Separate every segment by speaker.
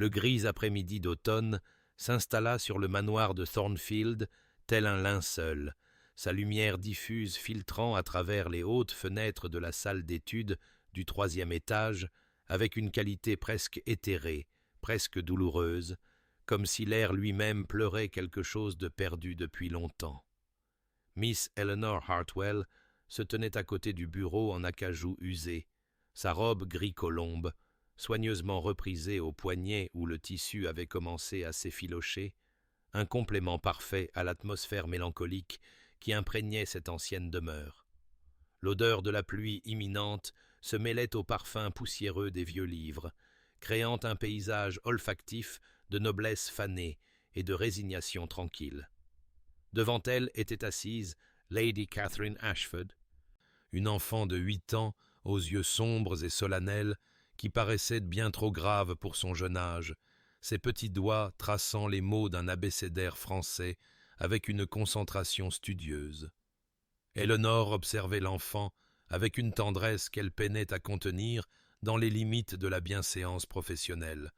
Speaker 1: le gris après-midi d'automne s'installa sur le manoir de Thornfield tel un linceul, sa lumière diffuse filtrant à travers les hautes fenêtres de la salle d'études du 3e étage avec une qualité presque éthérée, presque douloureuse, comme si l'air lui-même pleurait quelque chose de perdu depuis longtemps. Miss Eleanor Hartwell se tenait à côté du bureau en acajou usé, sa robe gris colombe, soigneusement reprisée au poignet où le tissu avait commencé à s'effilocher, un complément parfait à l'atmosphère mélancolique qui imprégnait cette ancienne demeure. L'odeur de la pluie imminente se mêlait au parfum poussiéreux des vieux livres, créant un paysage olfactif de noblesse fanée et de résignation tranquille. Devant elle était assise Lady Catherine Ashford, une enfant de 8 ans aux yeux sombres et solennels qui paraissait bien trop grave pour son jeune âge, ses petits doigts traçant les mots d'un abécédaire français avec une concentration studieuse. Eleanor observait l'enfant avec une tendresse qu'elle peinait à contenir dans les limites de la bienséance professionnelle,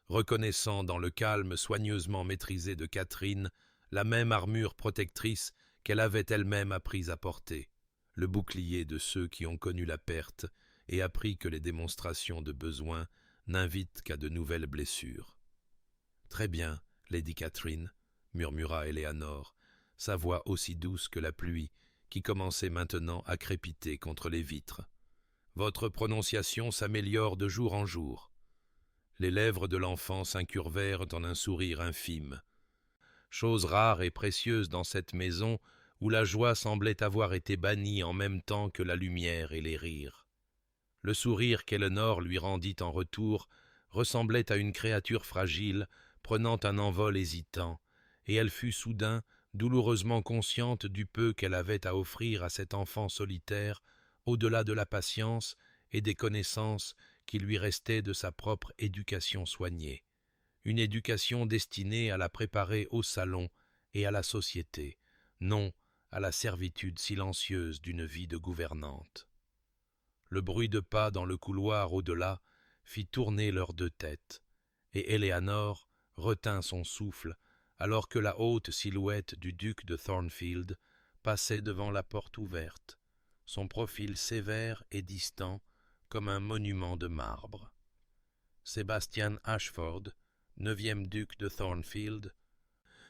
Speaker 1: reconnaissant dans le calme soigneusement maîtrisé de Catherine la même armure protectrice qu'elle avait elle-même appris à porter, le bouclier de ceux qui ont connu la perte et appris que les démonstrations de besoin n'invitent qu'à de nouvelles blessures. « Très bien, Lady Catherine, » murmura Éléanore, sa voix aussi douce que la pluie, qui commençait maintenant à crépiter contre les vitres. « Votre prononciation s'améliore de jour en jour. » Les lèvres de l'enfant s'incurvèrent en un sourire infime. Chose rare et précieuse dans cette maison où la joie semblait avoir été bannie en même temps que la lumière et les rires. Le sourire qu'Eleanor lui rendit en retour ressemblait à une créature fragile prenant un envol hésitant, et elle fut soudain douloureusement consciente du peu qu'elle avait à offrir à cet enfant solitaire au-delà de la patience et des connaissances qui lui restaient de sa propre éducation soignée, une éducation destinée à la préparer au salon et à la société, non à la servitude silencieuse d'une vie de gouvernante. Le bruit de pas dans le couloir au-delà fit tourner leurs 2 têtes, et Éléanore retint son souffle alors que la haute silhouette du duc de Thornfield passait devant la porte ouverte, son profil sévère et distant comme un monument de marbre. Sébastien Ashford, 9e duc de Thornfield,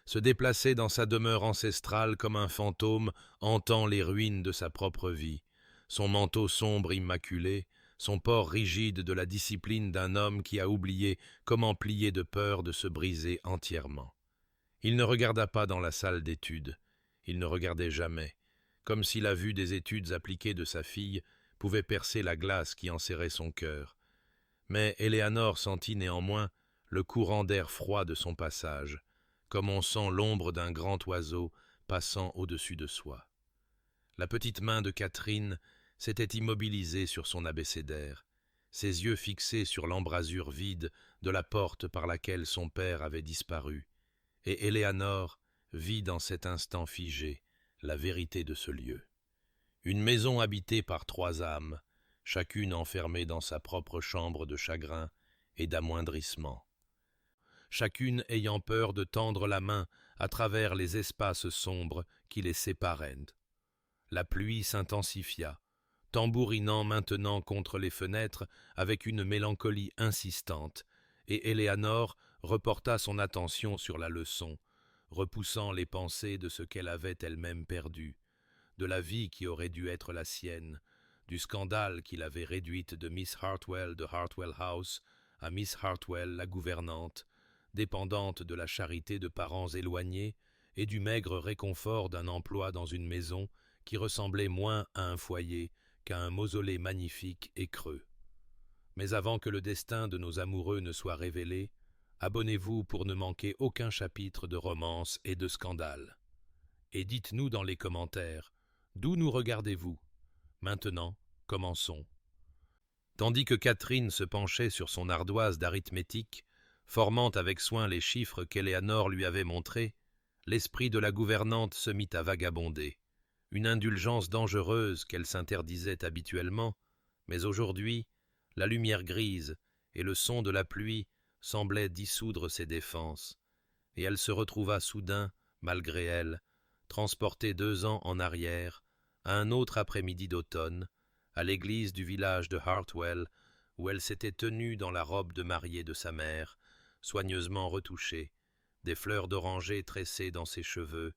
Speaker 1: se déplaçait dans sa demeure ancestrale comme un fantôme hantant les ruines de sa propre vie, son manteau sombre immaculé, son port rigide de la discipline d'un homme qui a oublié comment plier de peur de se briser entièrement. Il ne regarda pas dans la salle d'études, il ne regardait jamais, comme si la vue des études appliquées de sa fille pouvait percer la glace qui enserrait son cœur. Mais Éléanore sentit néanmoins le courant d'air froid de son passage, comme on sent l'ombre d'un grand oiseau passant au-dessus de soi. La petite main de Catherine s'était immobilisée sur son abécédaire, ses yeux fixés sur l'embrasure vide de la porte par laquelle son père avait disparu, et Éléanore vit dans cet instant figé la vérité de ce lieu. Une maison habitée par 3 âmes, chacune enfermée dans sa propre chambre de chagrin et d'amoindrissement. Chacune ayant peur de tendre la main à travers les espaces sombres qui les séparaient. La pluie s'intensifia, tambourinant maintenant contre les fenêtres avec une mélancolie insistante, et Éléanore reporta son attention sur la leçon, repoussant les pensées de ce qu'elle avait elle-même perdu, de la vie qui aurait dû être la sienne, du scandale qui l'avait réduite de Miss Hartwell de Hartwell House à Miss Hartwell la gouvernante, dépendante de la charité de parents éloignés et du maigre réconfort d'un emploi dans une maison qui ressemblait moins à un foyer qu'à un mausolée magnifique et creux. Mais avant que le destin de nos amoureux ne soit révélé, abonnez-vous pour ne manquer aucun chapitre de romance et de scandale. Et dites-nous dans les commentaires, d'où nous regardez-vous? Maintenant, commençons. Tandis que Catherine se penchait sur son ardoise d'arithmétique, formant avec soin les chiffres qu'Éléanore lui avait montrés, l'esprit de la gouvernante se mit à vagabonder, une indulgence dangereuse qu'elle s'interdisait habituellement, mais aujourd'hui, la lumière grise et le son de la pluie semblait dissoudre ses défenses, et elle se retrouva soudain, malgré elle, transportée 2 ans en arrière, à un autre après-midi d'automne, à l'église du village de Hartwell, où elle s'était tenue dans la robe de mariée de sa mère, soigneusement retouchée, des fleurs d'oranger tressées dans ses cheveux,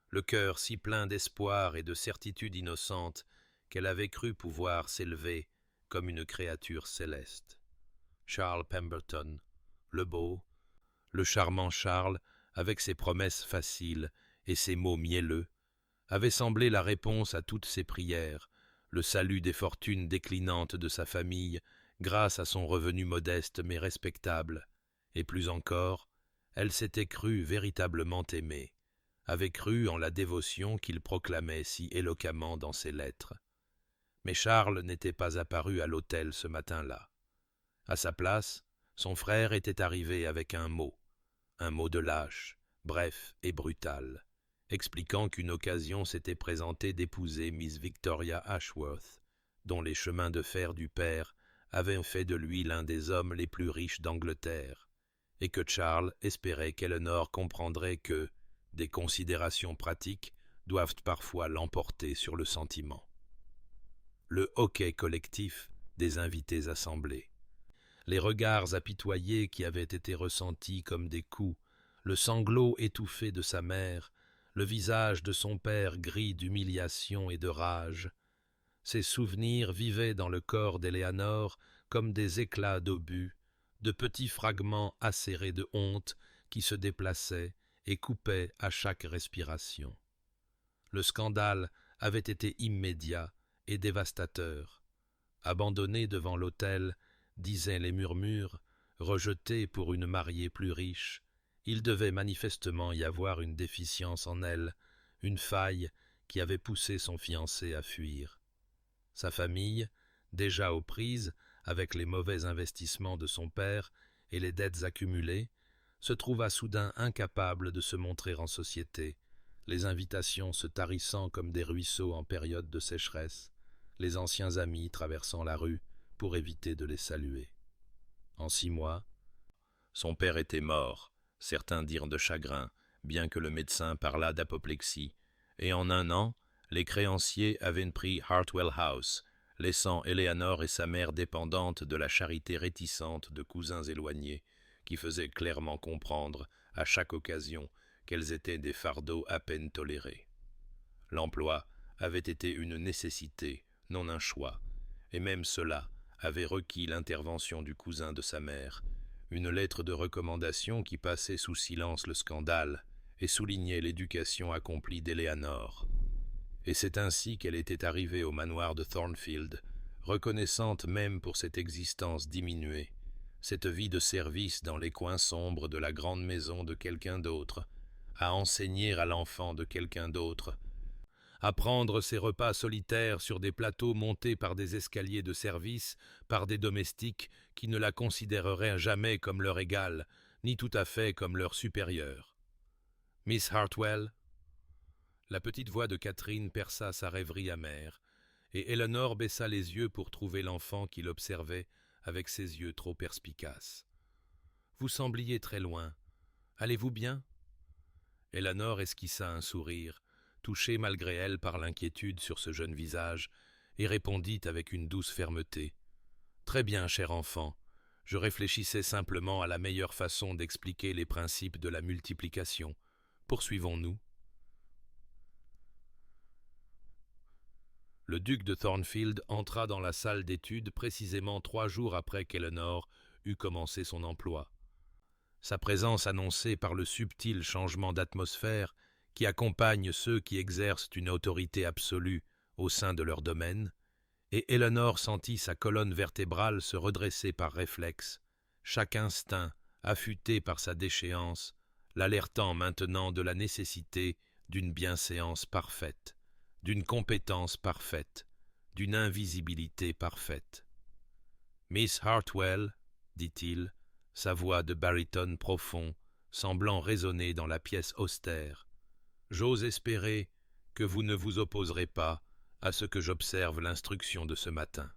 Speaker 1: le cœur si plein d'espoir et de certitude innocente qu'elle avait cru pouvoir s'élever comme une créature céleste. Charles Pemberton, le beau, le charmant Charles, avec ses promesses faciles et ses mots mielleux, avait semblé la réponse à toutes ses prières, le salut des fortunes déclinantes de sa famille grâce à son revenu modeste mais respectable, et plus encore, elle s'était crue véritablement aimée, avait cru en la dévotion qu'il proclamait si éloquemment dans ses lettres. Mais Charles n'était pas apparu à l'hôtel ce matin-là. À sa place, son frère était arrivé avec un mot de lâche, bref et brutal, expliquant qu'une occasion s'était présentée d'épouser Miss Victoria Ashworth, dont les chemins de fer du père avaient fait de lui l'un des hommes les plus riches d'Angleterre, et que Charles espérait qu'Eleanor comprendrait que des considérations pratiques doivent parfois l'emporter sur le sentiment. Le hoquet collectif des invités assemblés, les regards apitoyés qui avaient été ressentis comme des coups, le sanglot étouffé de sa mère, le visage de son père gris d'humiliation et de rage. Ces souvenirs vivaient dans le corps d'Éléanore comme des éclats d'obus, de petits fragments acérés de honte qui se déplaçaient et coupaient à chaque respiration. Le scandale avait été immédiat et dévastateur. Abandonné devant l'autel, disaient les murmures, rejeté pour une mariée plus riche, il devait manifestement y avoir une déficience en elle, une faille qui avait poussé son fiancé à fuir. Sa famille, déjà aux prises avec les mauvais investissements de son père et les dettes accumulées, se trouva soudain incapable de se montrer en société, les invitations se tarissant comme des ruisseaux en période de sécheresse, les anciens amis traversant la rue pour éviter de les saluer. En 6 mois, son père était mort, certains dirent de chagrin, bien que le médecin parlât d'apoplexie, et en 1 an, les créanciers avaient pris Hartwell House, laissant Éléanore et sa mère dépendantes de la charité réticente de cousins éloignés, qui faisaient clairement comprendre, à chaque occasion, qu'elles étaient des fardeaux à peine tolérés. L'emploi avait été une nécessité, non un choix, et même cela avait requis l'intervention du cousin de sa mère, une lettre de recommandation qui passait sous silence le scandale et soulignait l'éducation accomplie d'Éléanore. Et c'est ainsi qu'elle était arrivée au manoir de Thornfield, reconnaissante même pour cette existence diminuée, cette vie de service dans les coins sombres de la grande maison de quelqu'un d'autre, à enseigner à l'enfant de quelqu'un d'autre, à prendre ses repas solitaires sur des plateaux montés par des escaliers de service, par des domestiques qui ne la considéreraient jamais comme leur égale, ni tout à fait comme leur supérieure. « Miss Hartwell ?» La petite voix de Catherine perça sa rêverie amère, et Éléanore baissa les yeux pour trouver l'enfant qui l'observait avec ses yeux trop perspicaces. « Vous sembliez très loin. Allez-vous bien ?» Éléanore esquissa un sourire, touchée malgré elle par l'inquiétude sur ce jeune visage, et répondit avec une douce fermeté. « Très bien, cher enfant. Je réfléchissais simplement à la meilleure façon d'expliquer les principes de la multiplication. Poursuivons-nous. » Le duc de Thornfield entra dans la salle d'études précisément 3 jours après qu'Éléanore eut commencé son emploi. Sa présence annoncée par le subtil changement d'atmosphère qui accompagne ceux qui exercent une autorité absolue au sein de leur domaine, et Éléanore sentit sa colonne vertébrale se redresser par réflexe, chaque instinct, affûté par sa déchéance, l'alertant maintenant de la nécessité d'une bienséance parfaite, d'une compétence parfaite, d'une invisibilité parfaite. « Miss Hartwell, » dit-il, sa voix de baryton profond, semblant résonner dans la pièce austère, « j'ose espérer que vous ne vous opposerez pas à ce que j'observe l'instruction de ce matin. »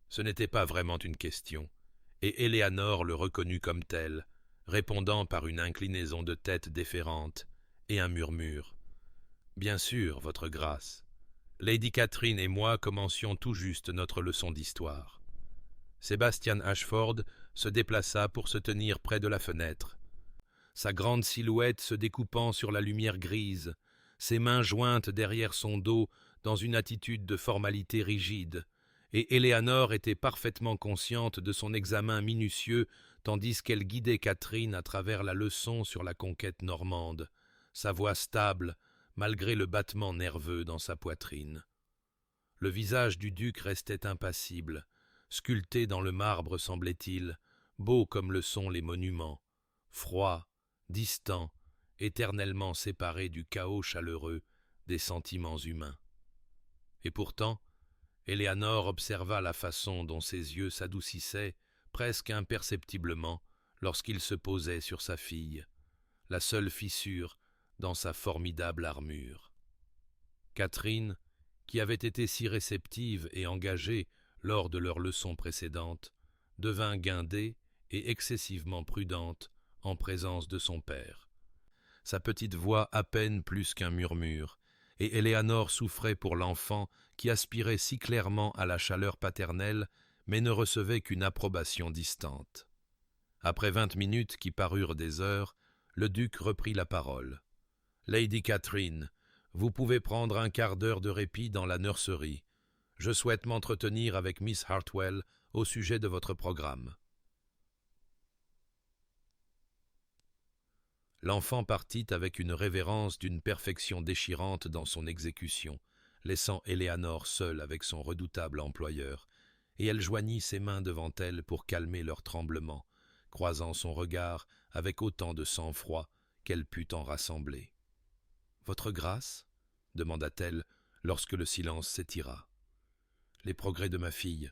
Speaker 1: Ce n'était pas vraiment une question, et Éléanore le reconnut comme tel, répondant par une inclinaison de tête déférente et un murmure. « Bien sûr, votre grâce. Lady Catherine et moi commencions tout juste notre leçon d'histoire. » Sébastien Ashford se déplaça pour se tenir près de la fenêtre. Sa grande silhouette se découpant sur la lumière grise, ses mains jointes derrière son dos dans une attitude de formalité rigide, et Éléanore était parfaitement consciente de son examen minutieux tandis qu'elle guidait Catherine à travers la leçon sur la conquête normande, sa voix stable malgré le battement nerveux dans sa poitrine. Le visage du duc restait impassible, sculpté dans le marbre semblait-il, beau comme le sont les monuments, froid, distant, éternellement séparé du chaos chaleureux des sentiments humains. Et pourtant, Éléanore observa la façon dont ses yeux s'adoucissaient presque imperceptiblement lorsqu'il se posait sur sa fille, la seule fissure dans sa formidable armure. Catherine, qui avait été si réceptive et engagée lors de leur leçon précédente, devint guindée et excessivement prudente en présence de son père. Sa petite voix à peine plus qu'un murmure, et Éléanore souffrait pour l'enfant qui aspirait si clairement à la chaleur paternelle, mais ne recevait qu'une approbation distante. Après 20 minutes qui parurent des heures, le duc reprit la parole. « Lady Catherine, vous pouvez prendre un quart d'heure de répit dans la nurserie. Je souhaite m'entretenir avec Miss Hartwell au sujet de votre programme. » L'enfant partit avec une révérence d'une perfection déchirante dans son exécution, laissant Éléanore seule avec son redoutable employeur, et elle joignit ses mains devant elle pour calmer leur tremblement, croisant son regard avec autant de sang-froid qu'elle put en rassembler. « Votre grâce ?» demanda-t-elle lorsque le silence s'étira. « Les progrès de ma fille,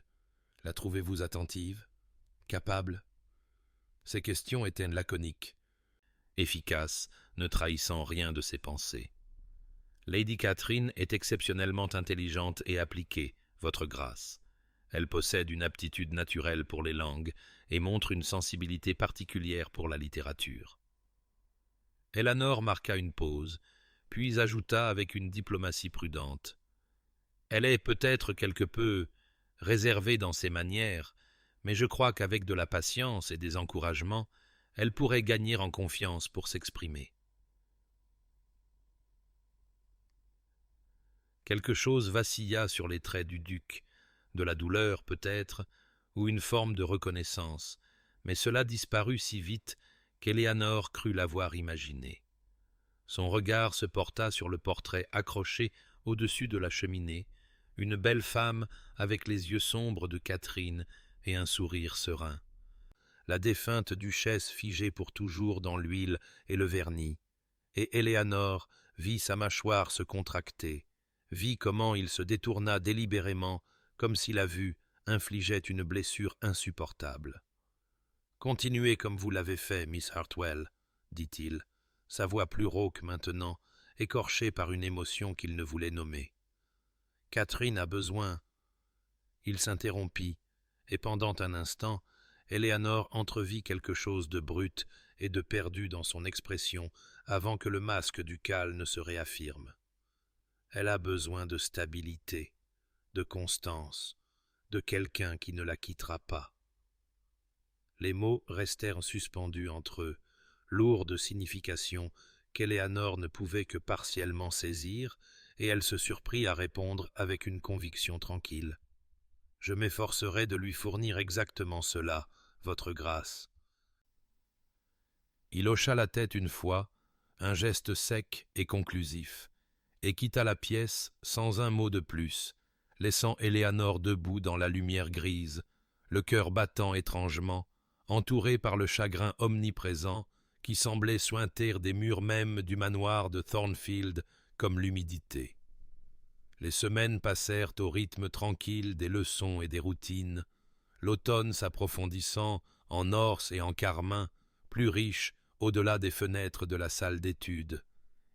Speaker 1: la trouvez-vous attentive? Capable ?» Ces questions étaient laconiques, efficaces, ne trahissant rien de ses pensées. « Lady Catherine est exceptionnellement intelligente et appliquée, votre grâce. Elle possède une aptitude naturelle pour les langues et montre une sensibilité particulière pour la littérature. » Éléanore marqua une pause, puis ajouta avec une diplomatie prudente. « Elle est peut-être quelque peu réservée dans ses manières, mais je crois qu'avec de la patience et des encouragements, elle pourrait gagner en confiance pour s'exprimer. » Quelque chose vacilla sur les traits du duc, de la douleur peut-être, ou une forme de reconnaissance, mais cela disparut si vite qu'Éléanore crut l'avoir imaginé. Son regard se porta sur le portrait accroché au-dessus de la cheminée, une belle femme avec les yeux sombres de Catherine et un sourire serein. La défunte duchesse figée pour toujours dans l'huile et le vernis, et Éléanore vit sa mâchoire se contracter, vit comment il se détourna délibérément, comme si la vue infligeait une blessure insupportable. « Continuez comme vous l'avez fait, Miss Hartwell, » dit-il, sa voix plus rauque maintenant, écorchée par une émotion qu'il ne voulait nommer. « Catherine a besoin... » Il s'interrompit, et pendant un instant, Éléanore entrevit quelque chose de brut et de perdu dans son expression avant que le masque ducal ne se réaffirme. Elle a besoin de stabilité, de constance, de quelqu'un qui ne la quittera pas. Les mots restèrent suspendus entre eux, lourds de signification qu'Éléanore ne pouvait que partiellement saisir, et elle se surprit à répondre avec une conviction tranquille. « Je m'efforcerai de lui fournir exactement cela, votre grâce. » Il hocha la tête une fois, un geste sec et conclusif, et quitta la pièce sans un mot de plus, laissant Éléanore debout dans la lumière grise, le cœur battant étrangement, entourée par le chagrin omniprésent qui semblait suinter des murs mêmes du manoir de Thornfield comme l'humidité. Les semaines passèrent au rythme tranquille des leçons et des routines, l'automne s'approfondissant en norse et en carmin, plus riche au-delà des fenêtres de la salle d'études,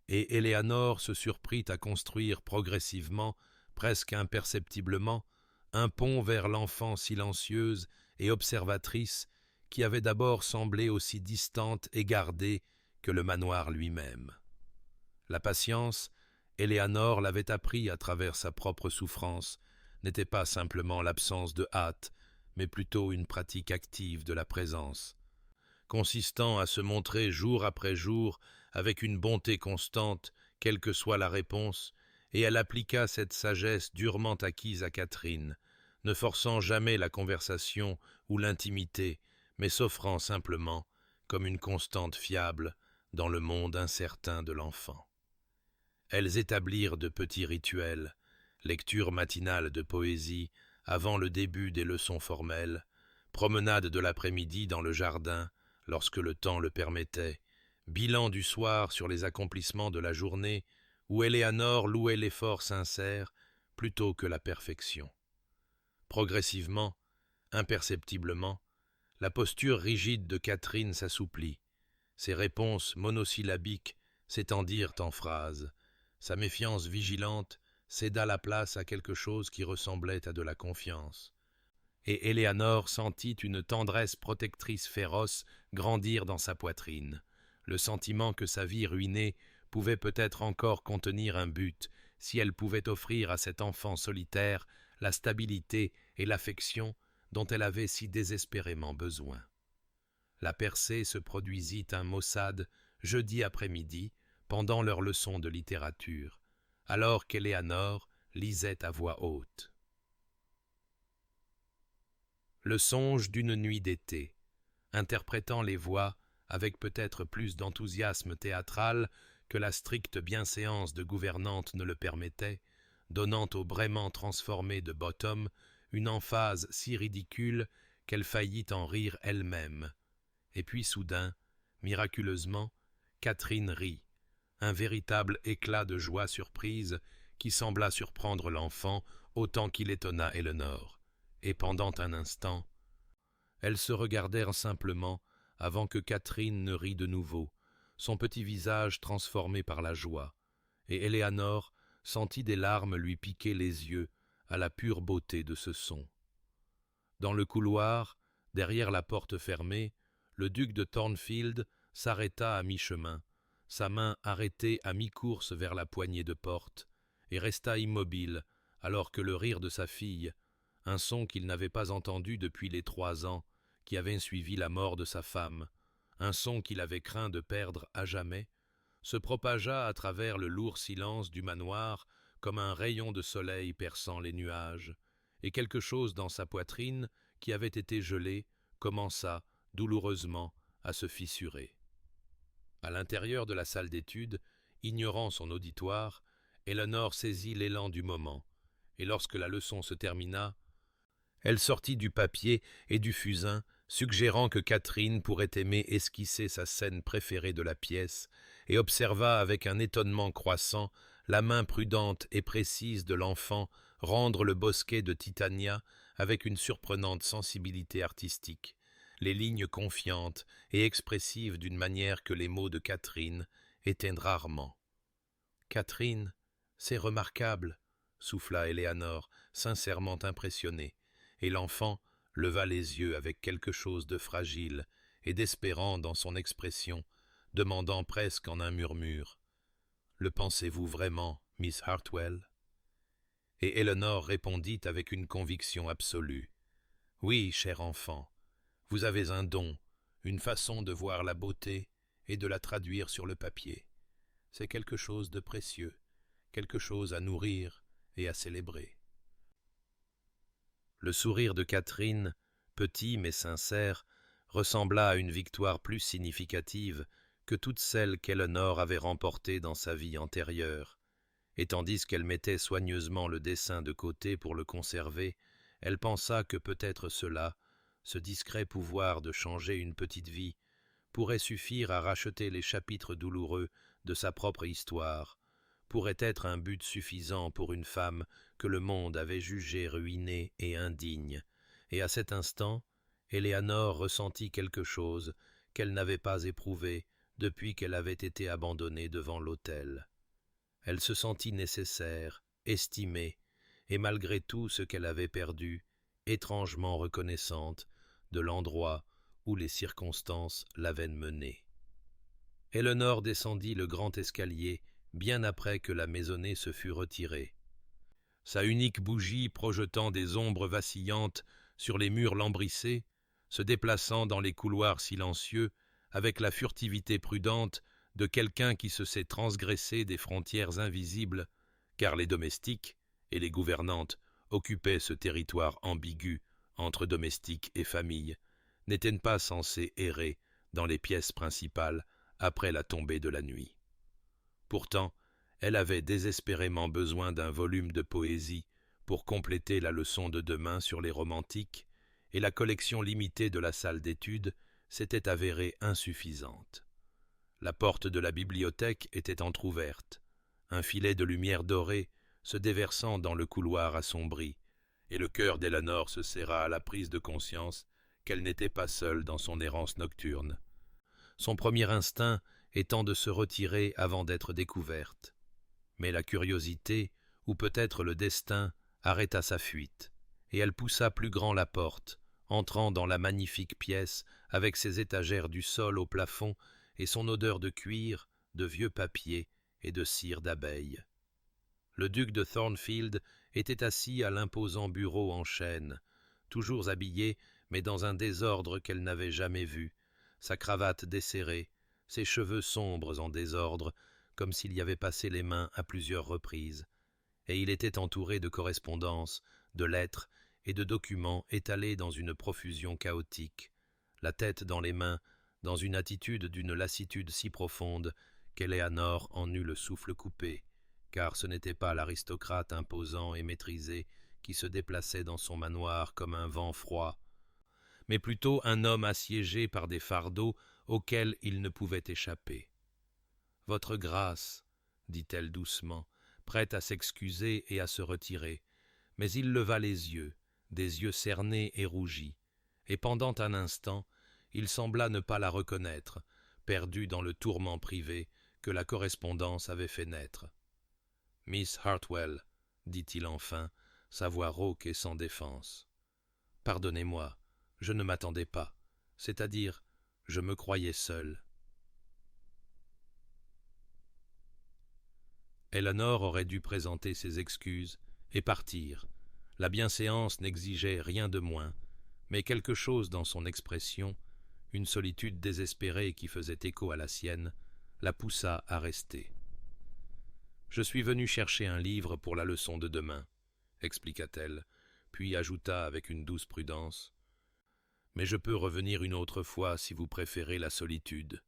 Speaker 1: et Éléanore se surprit à construire progressivement, presque imperceptiblement, un pont vers l'enfant silencieuse et observatrice qui avait d'abord semblé aussi distante et gardée que le manoir lui-même. La patience, Éléanore l'avait appris à travers sa propre souffrance, n'était pas simplement l'absence de hâte, mais plutôt une pratique active de la présence, consistant à se montrer jour après jour avec une bonté constante, quelle que soit la réponse, et elle appliqua cette sagesse durement acquise à Catherine, ne forçant jamais la conversation ou l'intimité, mais s'offrant simplement comme une constante fiable dans le monde incertain de l'enfant. Elles établirent de petits rituels, lecture matinale de poésie avant le début des leçons formelles, promenade de l'après-midi dans le jardin lorsque le temps le permettait, bilan du soir sur les accomplissements de la journée où Éléanore louait l'effort sincère plutôt que la perfection. Progressivement, imperceptiblement, la posture rigide de Catherine s'assouplit, ses réponses monosyllabiques s'étendirent en phrases, sa méfiance vigilante céda la place à quelque chose qui ressemblait à de la confiance. Et Éléanore sentit une tendresse protectrice féroce grandir dans sa poitrine, le sentiment que sa vie ruinée pouvait peut-être encore contenir un but, si elle pouvait offrir à cet enfant solitaire la stabilité et l'affection dont elle avait si désespérément besoin. La percée se produisit un maussade jeudi après-midi, pendant leur leçon de littérature, alors qu'Éléanore lisait à voix haute. Le songe d'une nuit d'été, interprétant les voix avec peut-être plus d'enthousiasme théâtral que la stricte bienséance de gouvernante ne le permettait, donnant au braiement transformé de Bottom une emphase si ridicule qu'elle faillit en rire elle-même. Et puis soudain, miraculeusement, Catherine rit, un véritable éclat de joie surprise qui sembla surprendre l'enfant autant qu'il étonna Éléanore. Et pendant un instant, elles se regardèrent simplement avant que Catherine ne rît de nouveau, son petit visage transformé par la joie, et Éléanore sentit des larmes lui piquer les yeux à la pure beauté de ce son. Dans le couloir, derrière la porte fermée, le duc de Thornfield s'arrêta à mi-chemin, sa main arrêtée à mi-course vers la poignée de porte, et resta immobile alors que le rire de sa fille, un son qu'il n'avait pas entendu depuis les 3 ans qui avaient suivi la mort de sa femme, un son qu'il avait craint de perdre à jamais, se propagea à travers le lourd silence du manoir comme un rayon de soleil perçant les nuages, et quelque chose dans sa poitrine, qui avait été gelée, commença, douloureusement, à se fissurer. À l'intérieur de la salle d'études, ignorant son auditoire, Éléanore saisit l'élan du moment, et lorsque la leçon se termina, elle sortit du papier et du fusain, suggérant que Catherine pourrait aimer esquisser sa scène préférée de la pièce, et observa avec un étonnement croissant la main prudente et précise de l'enfant rendre le bosquet de Titania avec une surprenante sensibilité artistique, les lignes confiantes et expressives d'une manière que les mots de Catherine éteignent rarement. « Catherine, c'est remarquable !» souffla Éléanore, sincèrement impressionnée, et l'enfant leva les yeux avec quelque chose de fragile et d'espérant dans son expression, demandant presque en un murmure « Le pensez-vous vraiment, Miss Hartwell ?» Et Éléanore répondit avec une conviction absolue « Oui, cher enfant, vous avez un don, une façon de voir la beauté et de la traduire sur le papier. C'est quelque chose de précieux, quelque chose à nourrir et à célébrer. » Le sourire de Catherine, petit mais sincère, ressembla à une victoire plus significative que toutes celles qu'Éléanore avait remportées dans sa vie antérieure, et tandis qu'elle mettait soigneusement le dessin de côté pour le conserver, elle pensa que peut-être cela, ce discret pouvoir de changer une petite vie, pourrait suffire à racheter les chapitres douloureux de sa propre histoire, pourrait être un but suffisant pour une femme que le monde avait jugée ruinée et indigne, et à cet instant, Éléanore ressentit quelque chose qu'elle n'avait pas éprouvé depuis qu'elle avait été abandonnée devant l'autel. Elle se sentit nécessaire, estimée, et malgré tout ce qu'elle avait perdu, étrangement reconnaissante de l'endroit où les circonstances l'avaient menée. Eleanor descendit le grand escalier bien après que la maisonnée se fut retirée. Sa unique bougie projetant des ombres vacillantes sur les murs lambrissés, se déplaçant dans les couloirs silencieux avec la furtivité prudente de quelqu'un qui se sait transgresser des frontières invisibles, car les domestiques et les gouvernantes occupaient ce territoire ambigu entre domestiques et famille, n'étaient pas censés errer dans les pièces principales après la tombée de la nuit. Pourtant, elle avait désespérément besoin d'un volume de poésie pour compléter la leçon de demain sur les romantiques, et la collection limitée de la salle d'études s'était avérée insuffisante. La porte de la bibliothèque était entr'ouverte, un filet de lumière dorée se déversant dans le couloir assombri, et le cœur d'Eleanor se serra à la prise de conscience qu'elle n'était pas seule dans son errance nocturne, son premier instinct étant de se retirer avant d'être découverte. Mais la curiosité, ou peut-être le destin, arrêta sa fuite, et elle poussa plus grand la porte, entrant dans la magnifique pièce avec ses étagères du sol au plafond et son odeur de cuir, de vieux papier et de cire d'abeille. Le duc de Thornfield était assis à l'imposant bureau en chêne, toujours habillé, mais dans un désordre qu'elle n'avait jamais vu, sa cravate desserrée, ses cheveux sombres en désordre, comme s'il y avait passé les mains à plusieurs reprises, et il était entouré de correspondances, de lettres et de documents étalés dans une profusion chaotique, la tête dans les mains, dans une attitude d'une lassitude si profonde qu'Eleanor en eut le souffle coupé, car ce n'était pas l'aristocrate imposant et maîtrisé qui se déplaçait dans son manoir comme un vent froid, mais plutôt un homme assiégé par des fardeaux auxquels il ne pouvait échapper. « Votre grâce, » dit-elle doucement, prête à s'excuser et à se retirer, mais il leva les yeux, des yeux cernés et rougis, et pendant un instant, il sembla ne pas la reconnaître, perdu dans le tourment privé que la correspondance avait fait naître. « Miss Hartwell, » dit-il enfin, sa voix rauque et sans défense. « Pardonnez-moi, je ne m'attendais pas, c'est-à-dire, je me croyais seul. » Eleanor aurait dû présenter ses excuses et partir. La bienséance n'exigeait rien de moins, mais quelque chose dans son expression, une solitude désespérée qui faisait écho à la sienne, la poussa à rester. « Je suis venue chercher un livre pour la leçon de demain, » expliqua-t-elle, puis ajouta avec une douce prudence, « mais je peux revenir une autre fois si vous préférez la solitude. »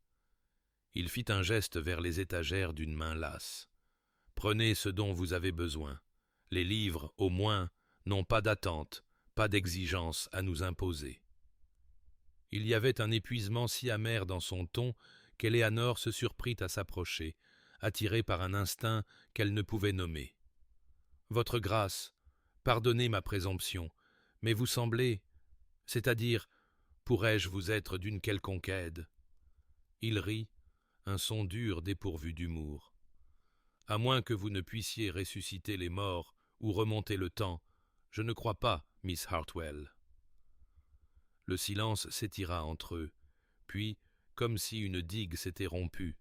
Speaker 1: Il fit un geste vers les étagères d'une main lasse. « Prenez ce dont vous avez besoin. Les livres, au moins, n'ont pas d'attente, pas d'exigence à nous imposer. » Il y avait un épuisement si amer dans son ton qu'Eleanor se surprit à s'approcher, attirée par un instinct qu'elle ne pouvait nommer. « Votre grâce, pardonnez ma présomption, mais vous semblez, c'est-à-dire, pourrais-je vous être d'une quelconque aide ?» Il rit, un son dur dépourvu d'humour. « À moins que vous ne puissiez ressusciter les morts ou remonter le temps, je ne crois pas, Miss Hartwell. » Le silence s'étira entre eux, puis, comme si une digue s'était rompue,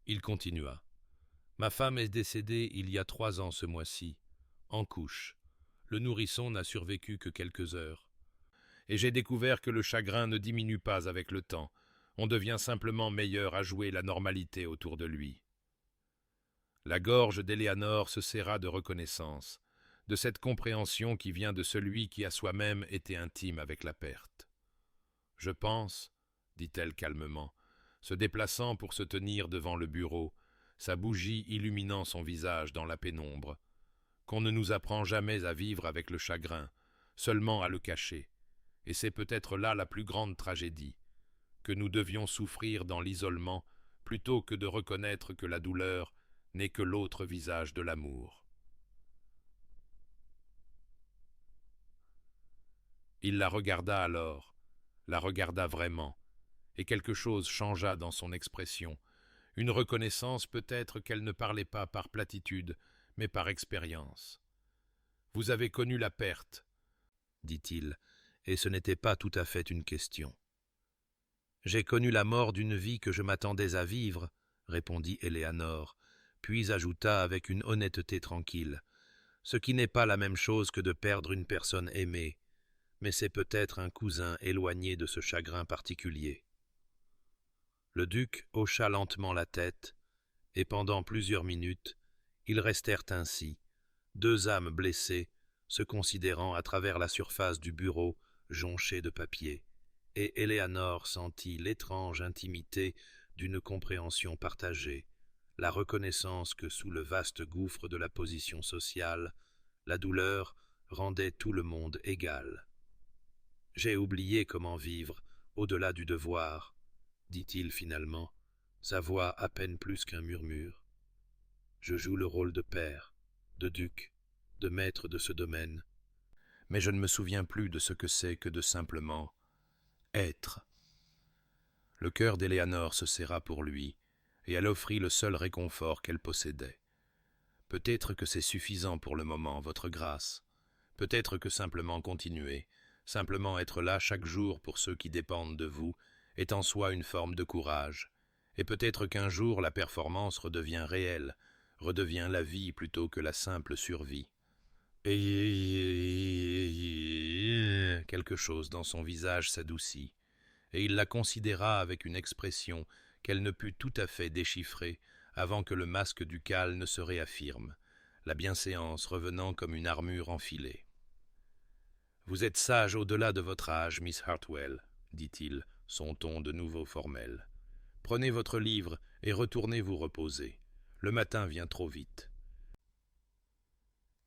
Speaker 1: il continua. « Ma femme est décédée il y a 3 ans ce mois-ci, en couche. Le nourrisson n'a survécu que quelques heures. Et j'ai découvert que le chagrin ne diminue pas avec le temps. On devient simplement meilleur à jouer la normalité autour de lui. » La gorge d'Eleanor se serra de reconnaissance, de cette compréhension qui vient de celui qui a soi-même été intime avec la perte. « Je pense, » dit-elle calmement, se déplaçant pour se tenir devant le bureau, sa bougie illuminant son visage dans la pénombre, qu'on ne nous apprend jamais à vivre avec le chagrin, seulement à le cacher, et c'est peut-être là la plus grande tragédie, que nous devions souffrir dans l'isolement plutôt que de reconnaître que la douleur n'est que l'autre visage de l'amour. Il la regarda alors, la regarda vraiment, et quelque chose changea dans son expression, une reconnaissance peut-être qu'elle ne parlait pas par platitude, mais par expérience. « Vous avez connu la perte, » dit-il, et ce n'était pas tout à fait une question. « J'ai connu la mort d'une vie que je m'attendais à vivre, » répondit Éléanore, puis ajouta avec une honnêteté tranquille. « Ce qui n'est pas la même chose que de perdre une personne aimée, mais c'est peut-être un cousin éloigné de ce chagrin particulier. » Le duc hocha lentement la tête, et pendant plusieurs minutes, ils restèrent ainsi, deux âmes blessées, se considérant à travers la surface du bureau jonché de papier, et Éléanore sentit l'étrange intimité d'une compréhension partagée, la reconnaissance que sous le vaste gouffre de la position sociale, la douleur rendait tout le monde égal. « J'ai oublié comment vivre au-delà du devoir, » dit-il finalement, sa voix à peine plus qu'un murmure. « Je joue le rôle de père, de duc, de maître de ce domaine, mais je ne me souviens plus de ce que c'est que de simplement être. » Le cœur d'Éléanore se serra pour lui, et elle offrit le seul réconfort qu'elle possédait. « Peut-être que c'est suffisant pour le moment, votre grâce. Peut-être que simplement continuer, simplement être là chaque jour pour ceux qui dépendent de vous, est en soi une forme de courage. Et peut-être qu'un jour la performance redevient réelle, redevient la vie plutôt que la simple survie. » Et quelque chose dans son visage s'adoucit, et il la considéra avec une expression qu'elle ne put tout à fait déchiffrer avant que le masque ducal ne se réaffirme, la bienséance revenant comme une armure enfilée. « Vous êtes sage au-delà de votre âge, Miss Hartwell, » dit-il, son ton de nouveau formel. « Prenez votre livre et retournez vous reposer. Le matin vient trop vite. »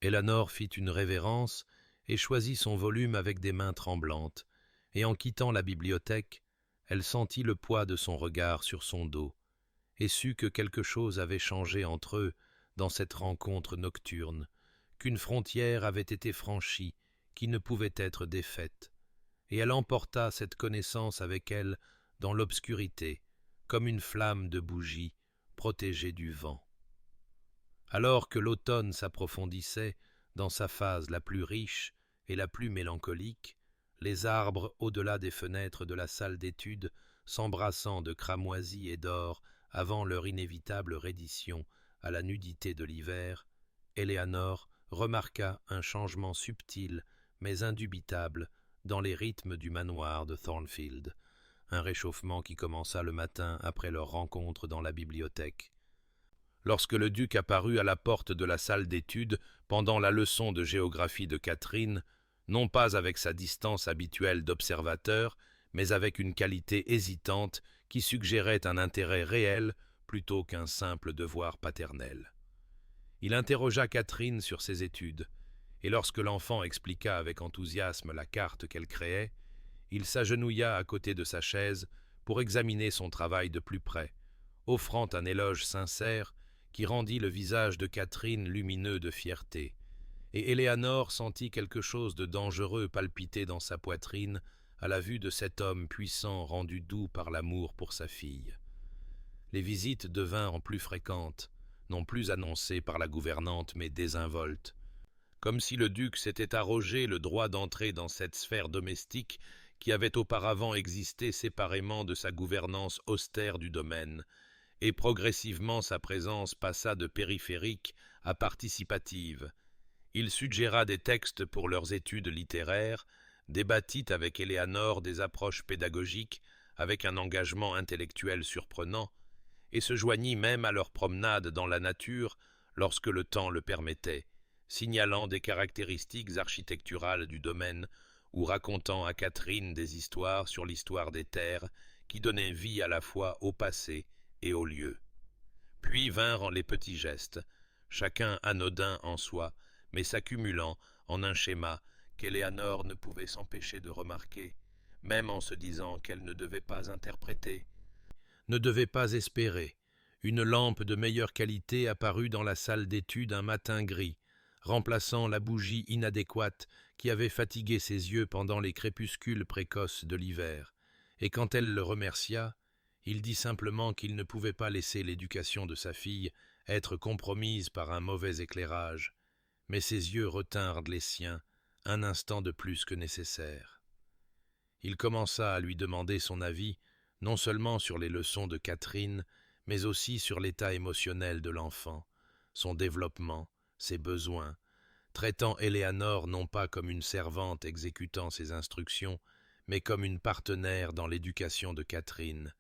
Speaker 1: Éléanore fit une révérence et choisit son volume avec des mains tremblantes, et en quittant la bibliothèque, elle sentit le poids de son regard sur son dos, et sut que quelque chose avait changé entre eux dans cette rencontre nocturne, qu'une frontière avait été franchie qui ne pouvait être défaite, et elle emporta cette connaissance avec elle dans l'obscurité, comme une flamme de bougie protégée du vent. Alors que l'automne s'approfondissait dans sa phase la plus riche et la plus mélancolique, les arbres au-delà des fenêtres de la salle d'études s'embrassant de cramoisie et d'or avant leur inévitable reddition à la nudité de l'hiver, Éléanore remarqua un changement subtil mais indubitable dans les rythmes du manoir de Thornfield, un réchauffement qui commença le matin après leur rencontre dans la bibliothèque. Lorsque le duc apparut à la porte de la salle d'études pendant la leçon de géographie de Catherine, non pas avec sa distance habituelle d'observateur, mais avec une qualité hésitante qui suggérait un intérêt réel plutôt qu'un simple devoir paternel. Il interrogea Catherine sur ses études, et lorsque l'enfant expliqua avec enthousiasme la carte qu'elle créait, il s'agenouilla à côté de sa chaise pour examiner son travail de plus près, offrant un éloge sincère qui rendit le visage de Catherine lumineux de fierté, et Éléanore sentit quelque chose de dangereux palpiter dans sa poitrine à la vue de cet homme puissant rendu doux par l'amour pour sa fille. Les visites devinrent plus fréquentes, non plus annoncées par la gouvernante mais désinvoltes, comme si le duc s'était arrogé le droit d'entrer dans cette sphère domestique qui avait auparavant existé séparément de sa gouvernance austère du domaine, et progressivement sa présence passa de périphérique à participative. Il suggéra des textes pour leurs études littéraires, débattit avec Éléanore des approches pédagogiques avec un engagement intellectuel surprenant, et se joignit même à leurs promenades dans la nature lorsque le temps le permettait, signalant des caractéristiques architecturales du domaine ou racontant à Catherine des histoires sur l'histoire des terres qui donnaient vie à la fois au passé et au lieu. Puis vinrent les petits gestes, chacun anodin en soi, mais s'accumulant en un schéma qu'Éléanore ne pouvait s'empêcher de remarquer, même en se disant qu'elle ne devait pas interpréter, ne devait pas espérer. Une lampe de meilleure qualité apparut dans la salle d'études un matin gris, remplaçant la bougie inadéquate qui avait fatigué ses yeux pendant les crépuscules précoces de l'hiver, et quand elle le remercia, il dit simplement qu'il ne pouvait pas laisser l'éducation de sa fille être compromise par un mauvais éclairage, mais ses yeux retinrent les siens un instant de plus que nécessaire. il commença à lui demander son avis, non seulement sur les leçons de Catherine, mais aussi sur l'état émotionnel de l'enfant, son développement, ses besoins, traitant Éléanore non pas comme une servante exécutant ses instructions, mais comme une partenaire dans l'éducation de Catherine,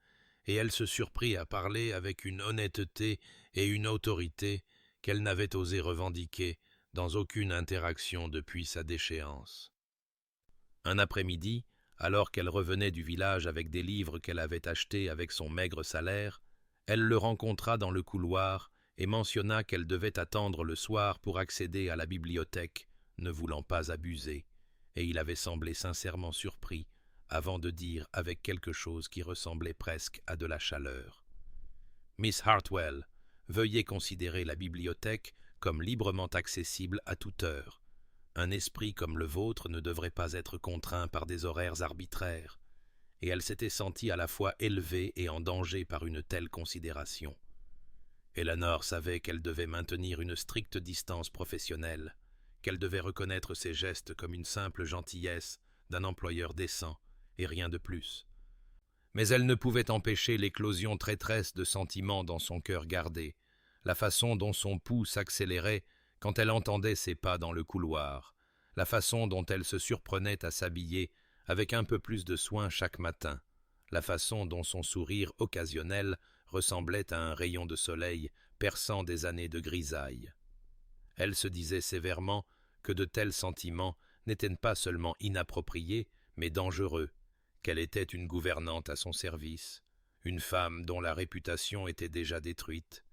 Speaker 1: et elle se surprit à parler avec une honnêteté et une autorité qu'elle n'avait osé revendiquer dans aucune interaction depuis sa déchéance. Un après-midi, alors qu'elle revenait du village avec des livres qu'elle avait achetés avec son maigre salaire, elle le rencontra dans le couloir et mentionna qu'elle devait attendre le soir pour accéder à la bibliothèque, ne voulant pas abuser, et il avait semblé sincèrement surpris, avant de dire avec quelque chose qui ressemblait presque à de la chaleur. « Miss Hartwell, veuillez considérer la bibliothèque comme librement accessible à toute heure. Un esprit comme le vôtre ne devrait pas être contraint par des horaires arbitraires. » Et elle s'était sentie à la fois élevée et en danger par une telle considération. Éléanore savait qu'elle devait maintenir une stricte distance professionnelle, qu'elle devait reconnaître ses gestes comme une simple gentillesse d'un employeur décent, et rien de plus. Mais elle ne pouvait empêcher l'éclosion traîtresse de sentiments dans son cœur gardé, la façon dont son pouls s'accélérait quand elle entendait ses pas dans le couloir, la façon dont elle se surprenait à s'habiller avec un peu plus de soin chaque matin, la façon dont son sourire occasionnel ressemblait à un rayon de soleil perçant des années de grisaille. Elle se disait sévèrement que de tels sentiments n'étaient pas seulement inappropriés, mais dangereux, qu'elle était une gouvernante à son service, une femme dont la réputation était déjà détruite,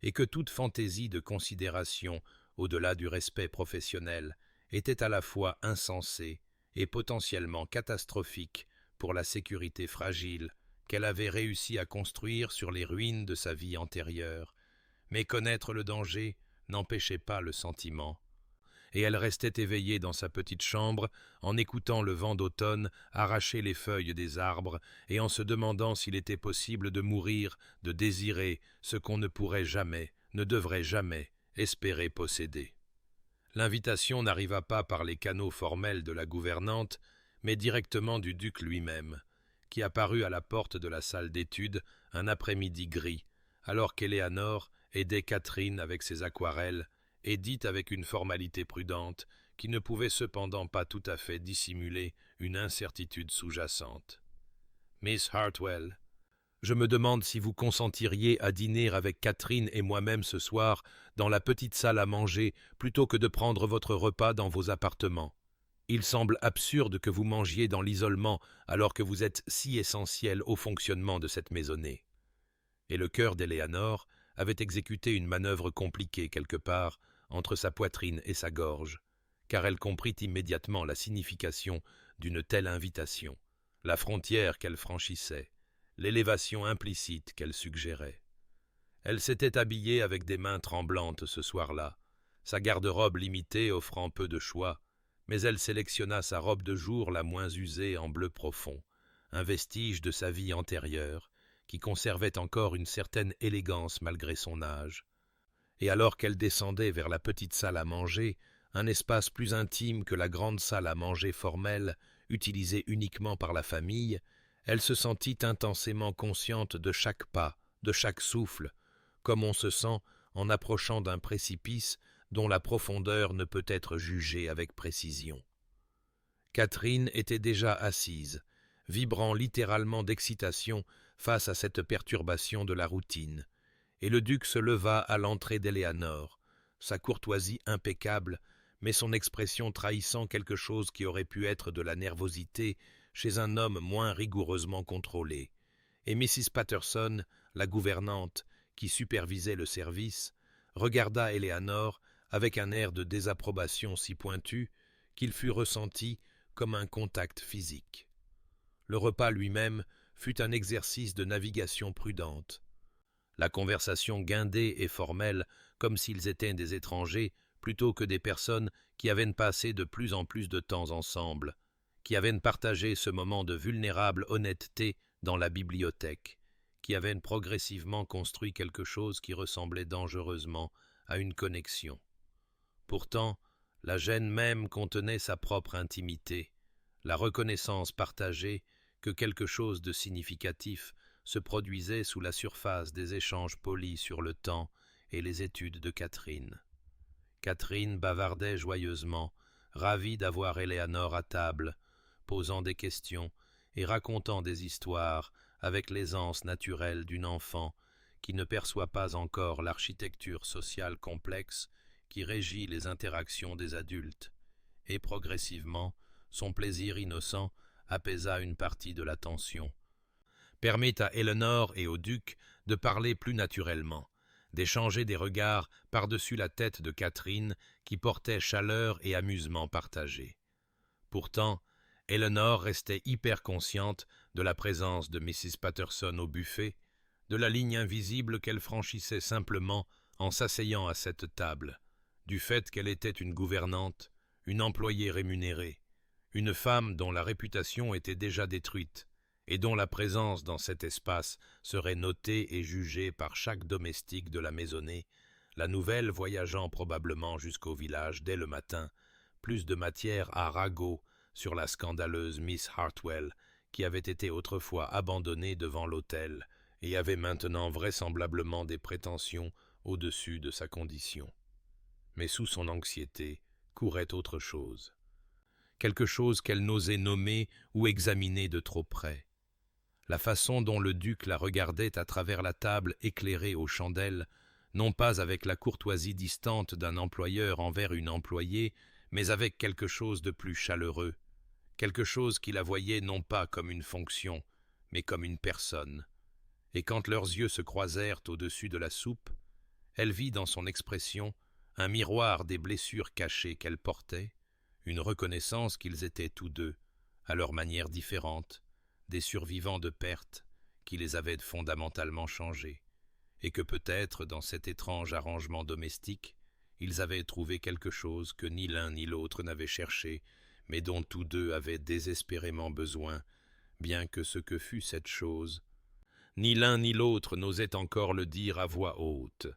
Speaker 1: et que toute fantaisie de considération au-delà du respect professionnel était à la fois insensée et potentiellement catastrophique pour la sécurité fragile qu'elle avait réussi à construire sur les ruines de sa vie antérieure. Mais connaître le danger n'empêchait pas le sentiment, et elle restait éveillée dans sa petite chambre en écoutant le vent d'automne arracher les feuilles des arbres et en se demandant s'il était possible de mourir, de désirer ce qu'on ne pourrait jamais, ne devrait jamais espérer posséder. L'invitation n'arriva pas par les canaux formels de la gouvernante, mais directement du duc lui-même, qui apparut à la porte de la salle d'études un après-midi gris, alors qu'Éléanore aidait Catherine avec ses aquarelles, et dit avec une formalité prudente qui ne pouvait cependant pas tout à fait dissimuler une incertitude sous-jacente. « Miss Hartwell, je me demande si vous consentiriez à dîner avec Catherine et moi-même ce soir dans la petite salle à manger plutôt que de prendre votre repas dans vos appartements. Il semble absurde que vous mangiez dans l'isolement alors que vous êtes si essentiel au fonctionnement de cette maisonnée. » Et le cœur d'Éléanore avait exécuté une manœuvre compliquée quelque part entre sa poitrine et sa gorge, car elle comprit immédiatement la signification d'une telle invitation, la frontière qu'elle franchissait, l'élévation implicite qu'elle suggérait. Elle s'était habillée avec des mains tremblantes ce soir-là, sa garde-robe limitée offrant peu de choix, mais elle sélectionna sa robe de jour la moins usée en bleu profond, un vestige de sa vie antérieure, qui conservait encore une certaine élégance malgré son âge. Et alors qu'elle descendait vers la petite salle à manger, un espace plus intime que la grande salle à manger formelle, utilisée uniquement par la famille, elle se sentit intensément consciente de chaque pas, de chaque souffle, comme on se sent en approchant d'un précipice dont la profondeur ne peut être jugée avec précision. Catherine était déjà assise, vibrant littéralement d'excitation face à cette perturbation de la routine, et le duc se leva à l'entrée d'Éléanore, sa courtoisie impeccable, mais son expression trahissant quelque chose qui aurait pu être de la nervosité chez un homme moins rigoureusement contrôlé, et Mrs. Patterson, la gouvernante, qui supervisait le service, regarda Éléanore avec un air de désapprobation si pointu qu'il fut ressenti comme un contact physique. Le repas lui-même fut un exercice de navigation prudente. La conversation guindée et formelle, comme s'ils étaient des étrangers, plutôt que des personnes qui avaient passé de plus en plus de temps ensemble, qui avaient partagé ce moment de vulnérable honnêteté dans la bibliothèque, qui avaient progressivement construit quelque chose qui ressemblait dangereusement à une connexion. Pourtant, la gêne même contenait sa propre intimité, la reconnaissance partagée que quelque chose de significatif se produisait sous la surface des échanges polis sur le temps et les études de Catherine. Catherine bavardait joyeusement, ravie d'avoir Éléanore à table, posant des questions et racontant des histoires avec l'aisance naturelle d'une enfant qui ne perçoit pas encore l'architecture sociale complexe qui régit les interactions des adultes, et progressivement, son plaisir innocent apaisa une partie de la tension, permit à Éléonore et au duc de parler plus naturellement, d'échanger des regards par-dessus la tête de Catherine qui portait chaleur et amusement partagés. Pourtant, Éléonore restait hyper consciente de la présence de Mrs. Patterson au buffet, de la ligne invisible qu'elle franchissait simplement en s'asseyant à cette table, du fait qu'elle était une gouvernante, une employée rémunérée, une femme dont la réputation était déjà détruite, et dont la présence dans cet espace serait notée et jugée par chaque domestique de la maisonnée, la nouvelle voyageant probablement jusqu'au village dès le matin, plus de matière à ragot sur la scandaleuse Miss Hartwell, qui avait été autrefois abandonnée devant l'autel et avait maintenant vraisemblablement des prétentions au-dessus de sa condition. Mais sous son anxiété courait autre chose. Quelque chose qu'elle n'osait nommer ou examiner de trop près. La façon dont le duc la regardait à travers la table éclairée aux chandelles, non pas avec la courtoisie distante d'un employeur envers une employée, mais avec quelque chose de plus chaleureux, quelque chose qui la voyait non pas comme une fonction, mais comme une personne. Et quand leurs yeux se croisèrent au-dessus de la soupe, elle vit dans son expression un miroir des blessures cachées qu'elle portait, une reconnaissance qu'ils étaient tous deux, à leur manière différente, des survivants de pertes qui les avaient fondamentalement changés, et que peut-être, dans cet étrange arrangement domestique, ils avaient trouvé quelque chose que ni l'un ni l'autre n'avaient cherché, mais dont tous deux avaient désespérément besoin, bien que ce que fût cette chose, ni l'un ni l'autre n'osait encore le dire à voix haute.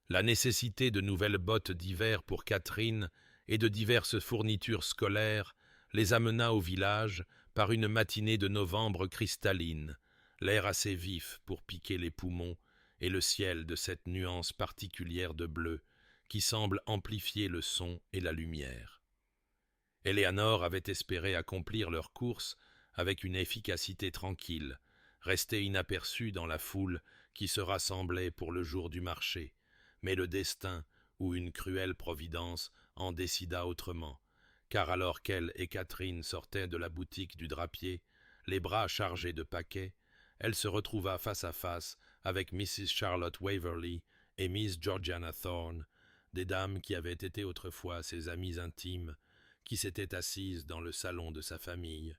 Speaker 1: La nécessité de nouvelles bottes d'hiver pour Catherine et de diverses fournitures scolaires les amena au village par une matinée de novembre cristalline, l'air assez vif pour piquer les poumons et le ciel de cette nuance particulière de bleu qui semble amplifier le son et la lumière. Éléanore avait espéré accomplir leur course avec une efficacité tranquille, rester inaperçue dans la foule qui se rassemblait pour le jour du marché, mais le destin ou une cruelle providence en décida autrement, car alors qu'elle et Catherine sortaient de la boutique du drapier, les bras chargés de paquets, elle se retrouva face à face avec Mrs. Charlotte Waverley et Miss Georgiana Thorne, des dames qui avaient été autrefois ses amies intimes, qui s'étaient assises dans le salon de sa famille,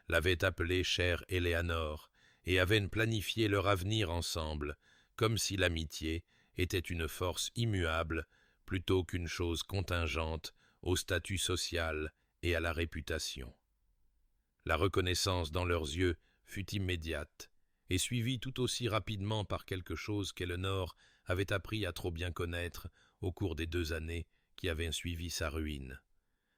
Speaker 1: l'avaient appelée chère Éléanore, et avaient planifié leur avenir ensemble, comme si l'amitié était une force immuable plutôt qu'une chose contingente au statut social et à la réputation. La reconnaissance dans leurs yeux fut immédiate, et suivie tout aussi rapidement par quelque chose qu'Éléonore avait appris à trop bien connaître au cours des 2 années qui avaient suivi sa ruine.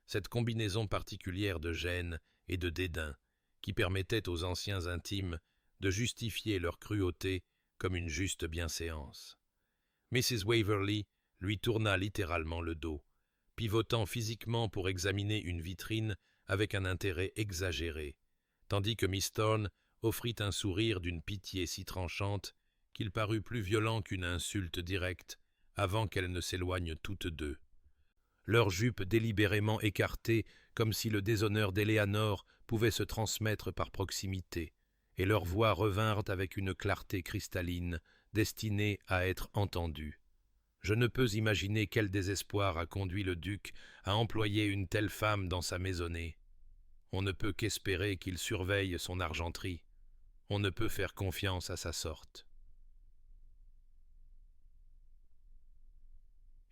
Speaker 1: Cette combinaison particulière de gêne et de dédain qui permettait aux anciens intimes de justifier leur cruauté comme une juste bienséance. Mrs. Waverley lui tourna littéralement le dos, pivotant physiquement pour examiner une vitrine avec un intérêt exagéré, tandis que Miss Thorne offrit un sourire d'une pitié si tranchante qu'il parut plus violent qu'une insulte directe avant qu'elles ne s'éloignent toutes deux. Leurs jupes délibérément écartées comme si le déshonneur d'Éléanore pouvait se transmettre par proximité, et leurs voix revinrent avec une clarté cristalline destinée à être entendue. Je ne peux imaginer quel désespoir a conduit le duc à employer une telle femme dans sa maisonnée. On ne peut qu'espérer qu'il surveille son argenterie. On ne peut faire confiance à sa sorte.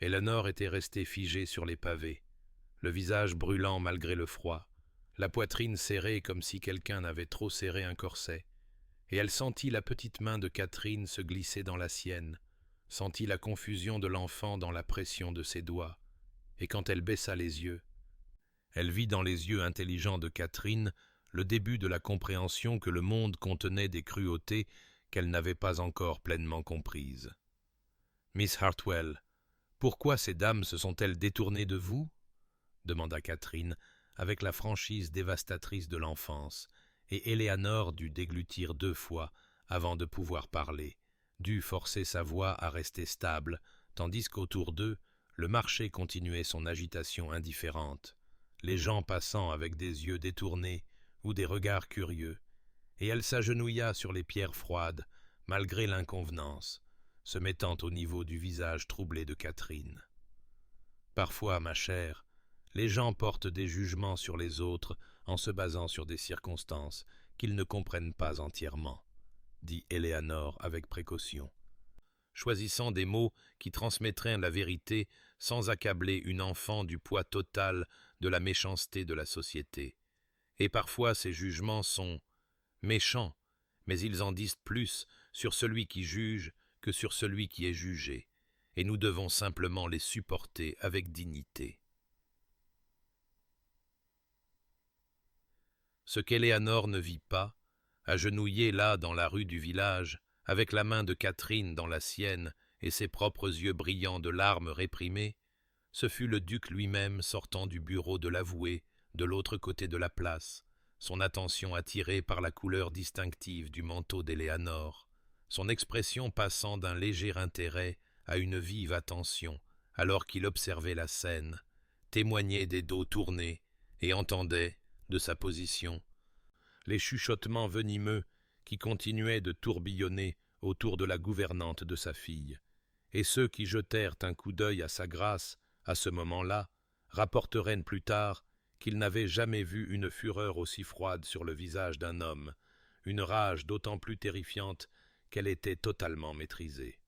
Speaker 1: Éléonore était restée figée sur les pavés, le visage brûlant malgré le froid, la poitrine serrée comme si quelqu'un avait trop serré un corset, et elle sentit la petite main de Catherine se glisser dans la sienne, sentit la confusion de l'enfant dans la pression de ses doigts, et quand elle baissa les yeux, Elle vit dans les yeux intelligents de Catherine le début de la compréhension que le monde contenait des cruautés qu'elle n'avait pas encore pleinement comprises. « Miss Hartwell, pourquoi ces dames se sont-elles détournées de vous ?» demanda Catherine, avec la franchise dévastatrice de l'enfance, et Éléanore dut déglutir 2 fois avant de pouvoir parler, dut forcer sa voix à rester stable, tandis qu'autour d'eux, le marché continuait son agitation indifférente, les gens passant avec des yeux détournés ou des regards curieux, et elle s'agenouilla sur les pierres froides, malgré l'inconvenance, se mettant au niveau du visage troublé de Catherine. « Parfois, ma chère, les gens portent des jugements sur les autres en se basant sur des circonstances qu'ils ne comprennent pas entièrement, » dit Éléanore avec précaution, choisissant des mots qui transmettraient la vérité sans accabler une enfant du poids total de la méchanceté de la société. Et parfois ces jugements sont méchants, mais ils en disent plus sur celui qui juge que sur celui qui est jugé, et nous devons simplement les supporter avec dignité. Ce qu'Éléanore ne vit pas, agenouillée là dans la rue du village, avec la main de Catherine dans la sienne et ses propres yeux brillants de larmes réprimées, ce fut le duc lui-même sortant du bureau de l'avoué de l'autre côté de la place, son attention attirée par la couleur distinctive du manteau d'Éléanore, son expression passant d'un léger intérêt à une vive attention alors qu'il observait la scène, témoignait des dos tournés et entendait, de sa position, les chuchotements venimeux qui continuaient de tourbillonner autour de la gouvernante de sa fille, et ceux qui jetèrent un coup d'œil à sa grâce à ce moment-là rapporteraient plus tard qu'ils n'avaient jamais vu une fureur aussi froide sur le visage d'un homme, une rage d'autant plus terrifiante qu'elle était totalement maîtrisée.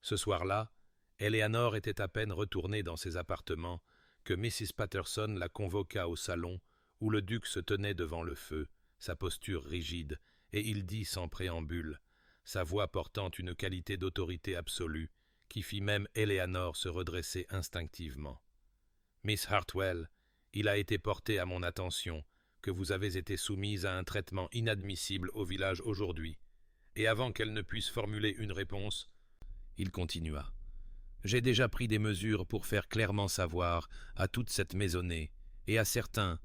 Speaker 1: Ce soir-là, Éléanore était à peine retournée dans ses appartements que Mrs. Patterson la convoqua au salon où le duc se tenait devant le feu, sa posture rigide, et il dit sans préambule, sa voix portant une qualité d'autorité absolue, qui fit même Éléanore se redresser instinctivement. « Miss Hartwell, il a été porté à mon attention que vous avez été soumise à un traitement inadmissible au village aujourd'hui. » Et avant qu'elle ne puisse formuler une réponse, il continua. « J'ai déjà pris des mesures pour faire clairement savoir à toute cette maisonnée et à certains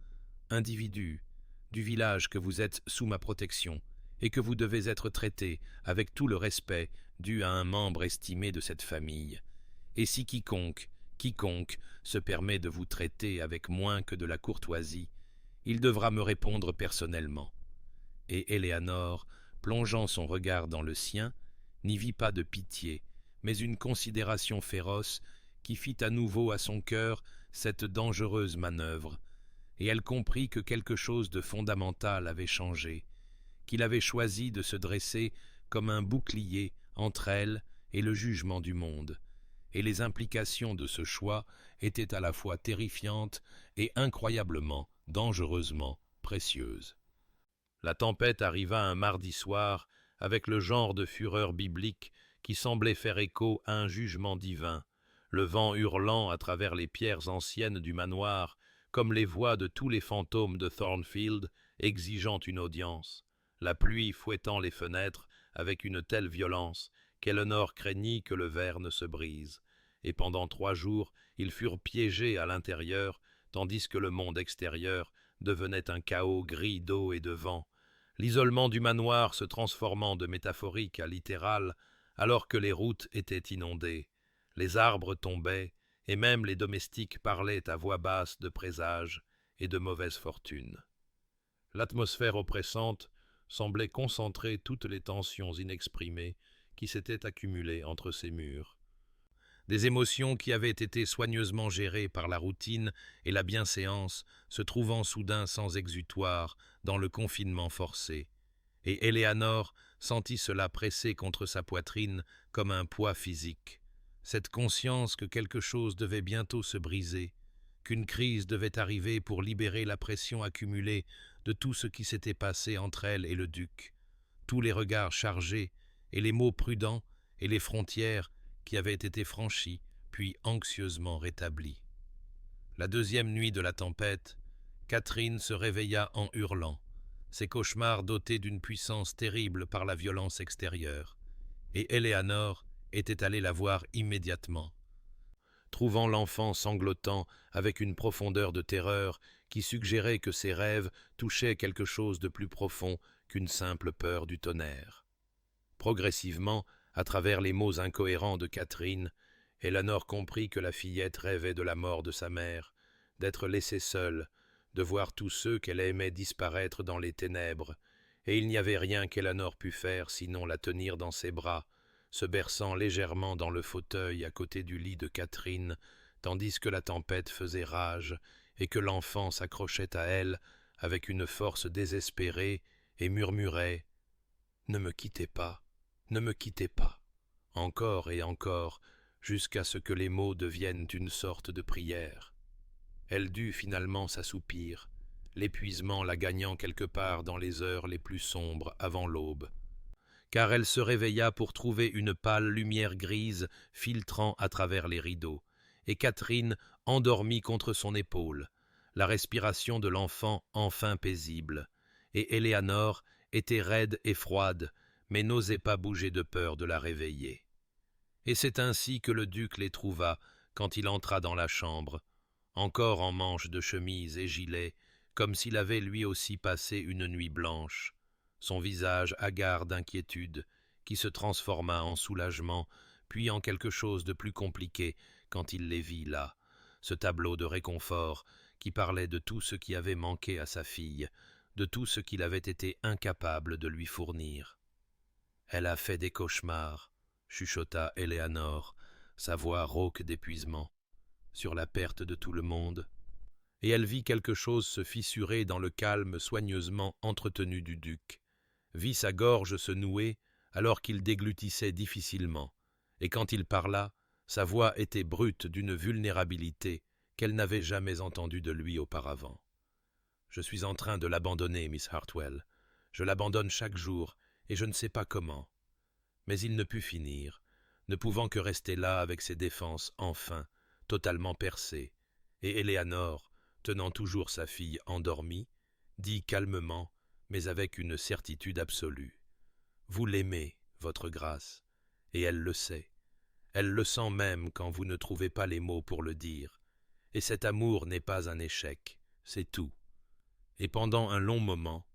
Speaker 1: individus du village que vous êtes sous ma protection et que vous devez être traité avec tout le respect dû à un membre estimé de cette famille. Et si quiconque se permet de vous traiter avec moins que de la courtoisie, il devra me répondre personnellement. » Et Éléanore, plongeant son regard dans le sien, n'y vit pas de pitié, mais une considération féroce qui fit à nouveau à son cœur cette dangereuse manœuvre, et elle comprit que quelque chose de fondamental avait changé, qu'il avait choisi de se dresser comme un bouclier entre elle et le jugement du monde, et les implications de ce choix étaient à la fois terrifiantes et incroyablement, dangereusement précieuses. La tempête arriva un mardi soir avec le genre de fureur biblique qui semblait faire écho à un jugement divin, le vent hurlant à travers les pierres anciennes du manoir comme les voix de tous les fantômes de Thornfield exigeant une audience, la pluie fouettant les fenêtres avec une telle violence qu'Éléanore craignit que le verre ne se brise, et pendant 3 jours ils furent piégés à l'intérieur, tandis que le monde extérieur devenait un chaos gris d'eau et de vent, l'isolement du manoir se transformant de métaphorique à littéral alors que les routes étaient inondées, les arbres tombaient, et même les domestiques parlaient à voix basse de présages et de mauvaise fortune. L'atmosphère oppressante semblait concentrer toutes les tensions inexprimées qui s'étaient accumulées entre ces murs. Des émotions qui avaient été soigneusement gérées par la routine et la bienséance se trouvant soudain sans exutoire dans le confinement forcé, et Éléanore sentit cela presser contre sa poitrine comme un poids physique. Cette conscience que quelque chose devait bientôt se briser, qu'une crise devait arriver pour libérer la pression accumulée de tout ce qui s'était passé entre elle et le duc, tous les regards chargés et les mots prudents et les frontières qui avaient été franchies puis anxieusement rétablies. La deuxième nuit de la tempête, Catherine se réveilla en hurlant, ses cauchemars dotés d'une puissance terrible par la violence extérieure, et Éléanore était allée la voir immédiatement. Trouvant l'enfant sanglotant avec une profondeur de terreur qui suggérait que ses rêves touchaient quelque chose de plus profond qu'une simple peur du tonnerre. Progressivement, à travers les mots incohérents de Catherine, Éléanore comprit que la fillette rêvait de la mort de sa mère, d'être laissée seule, de voir tous ceux qu'elle aimait disparaître dans les ténèbres, et il n'y avait rien qu'Éléanore pût faire sinon la tenir dans ses bras, se berçant légèrement dans le fauteuil à côté du lit de Catherine, tandis que la tempête faisait rage et que l'enfant s'accrochait à elle avec une force désespérée et murmurait « Ne me quittez pas, ne me quittez pas », encore et encore, jusqu'à ce que les mots deviennent une sorte de prière. Elle dut finalement s'assoupir, l'épuisement la gagnant quelque part dans les heures les plus sombres avant l'aube. Car elle se réveilla pour trouver une pâle lumière grise filtrant à travers les rideaux, et Catherine endormie contre son épaule, la respiration de l'enfant enfin paisible, et Éléanore était raide et froide, mais n'osait pas bouger de peur de la réveiller. Et c'est ainsi que le duc les trouva quand il entra dans la chambre, encore en manches de chemise et gilet, comme s'il avait lui aussi passé une nuit blanche, son visage hagard d'inquiétude, qui se transforma en soulagement, puis en quelque chose de plus compliqué quand il les vit là, ce tableau de réconfort qui parlait de tout ce qui avait manqué à sa fille, de tout ce qu'il avait été incapable de lui fournir. « Elle a fait des cauchemars », chuchota Éléanore, sa voix rauque d'épuisement, sur la perte de tout le monde, et elle vit quelque chose se fissurer dans le calme soigneusement entretenu du duc, vit sa gorge se nouer alors qu'il déglutissait difficilement, et quand il parla, sa voix était brute d'une vulnérabilité qu'elle n'avait jamais entendue de lui auparavant. « Je suis en train de l'abandonner, Miss Hartwell. Je l'abandonne chaque jour, et je ne sais pas comment. » Mais il ne put finir, ne pouvant que rester là avec ses défenses enfin, totalement percées, et Éléanore, tenant toujours sa fille endormie, dit calmement, mais avec une certitude absolue. « Vous l'aimez, votre grâce, et elle le sait. Elle le sent même quand vous ne trouvez pas les mots pour le dire. Et cet amour n'est pas un échec, c'est tout. » Et pendant un long moment,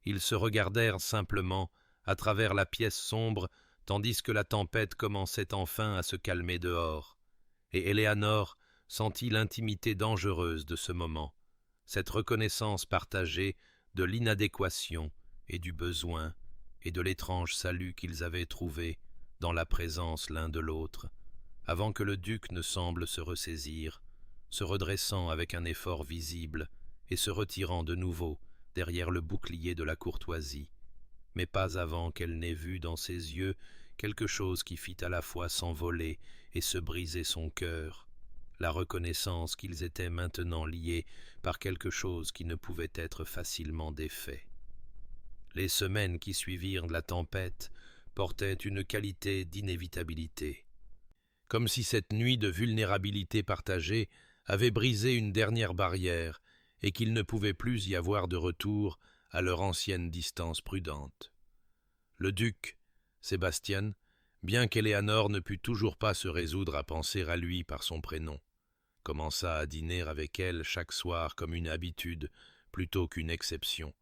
Speaker 1: ils se regardèrent simplement à travers la pièce sombre, tandis que la tempête commençait enfin à se calmer dehors. Et Éléanore sentit l'intimité dangereuse de ce moment, cette reconnaissance partagée de l'inadéquation et du besoin et de l'étrange salut qu'ils avaient trouvé dans la présence l'un de l'autre, avant que le duc ne semble se ressaisir, se redressant avec un effort visible et se retirant de nouveau derrière le bouclier de la courtoisie, mais pas avant qu'elle n'ait vu dans ses yeux quelque chose qui fit à la fois s'envoler et se briser son cœur, la reconnaissance qu'ils étaient maintenant liés par quelque chose qui ne pouvait être facilement défait. Les semaines qui suivirent la tempête portaient une qualité d'inévitabilité, comme si cette nuit de vulnérabilité partagée avait brisé une dernière barrière et qu'il ne pouvait plus y avoir de retour à leur ancienne distance prudente. Le duc, Sébastien, bien qu'Éléanore ne pût toujours pas se résoudre à penser à lui par son prénom, commença à dîner avec elle chaque soir comme une habitude plutôt qu'une exception,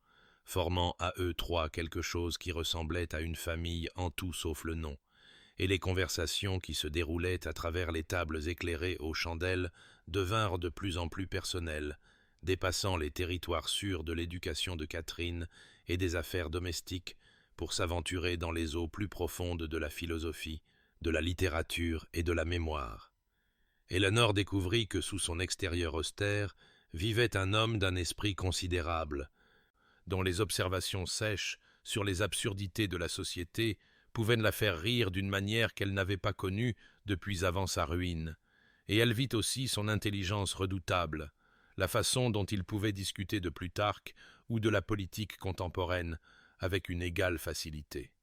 Speaker 1: formant à eux trois quelque chose qui ressemblait à une famille en tout sauf le nom, et les conversations qui se déroulaient à travers les tables éclairées aux chandelles devinrent de plus en plus personnelles, dépassant les territoires sûrs de l'éducation de Catherine et des affaires domestiques pour s'aventurer dans les eaux plus profondes de la philosophie, de la littérature et de la mémoire. Éléanore découvrit que sous son extérieur austère vivait un homme d'un esprit considérable, dont les observations sèches sur les absurdités de la société pouvaient la faire rire d'une manière qu'elle n'avait pas connue depuis avant sa ruine, et elle vit aussi son intelligence redoutable, la façon dont il pouvait discuter de Plutarque ou de la politique contemporaine avec une égale facilité.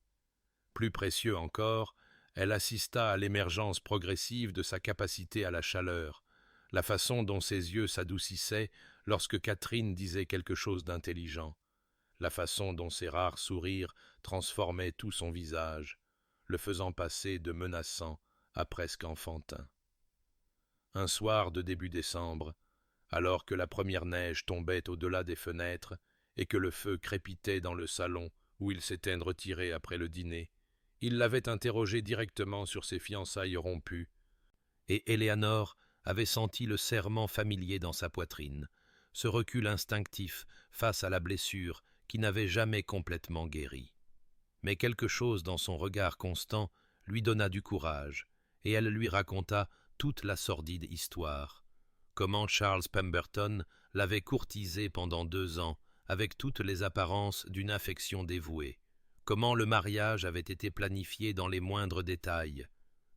Speaker 1: Plus précieux encore, elle assista à l'émergence progressive de sa capacité à la chaleur, la façon dont ses yeux s'adoucissaient lorsque Catherine disait quelque chose d'intelligent, la façon dont ses rares sourires transformaient tout son visage, le faisant passer de menaçant à presque enfantin. Un soir de début décembre, alors que la première neige tombait au-delà des fenêtres et que le feu crépitait dans le salon où il s'était retiré après le dîner, il l'avait interrogé directement sur ses fiançailles rompues, et Éléanore avait senti le serrement familier dans sa poitrine, ce recul instinctif face à la blessure qui n'avait jamais complètement guéri. Mais quelque chose dans son regard constant lui donna du courage, et elle lui raconta toute la sordide histoire. Comment Charles Pemberton l'avait courtisée pendant 2 ans, avec toutes les apparences d'une affection dévouée. Comment le mariage avait été planifié dans les moindres détails.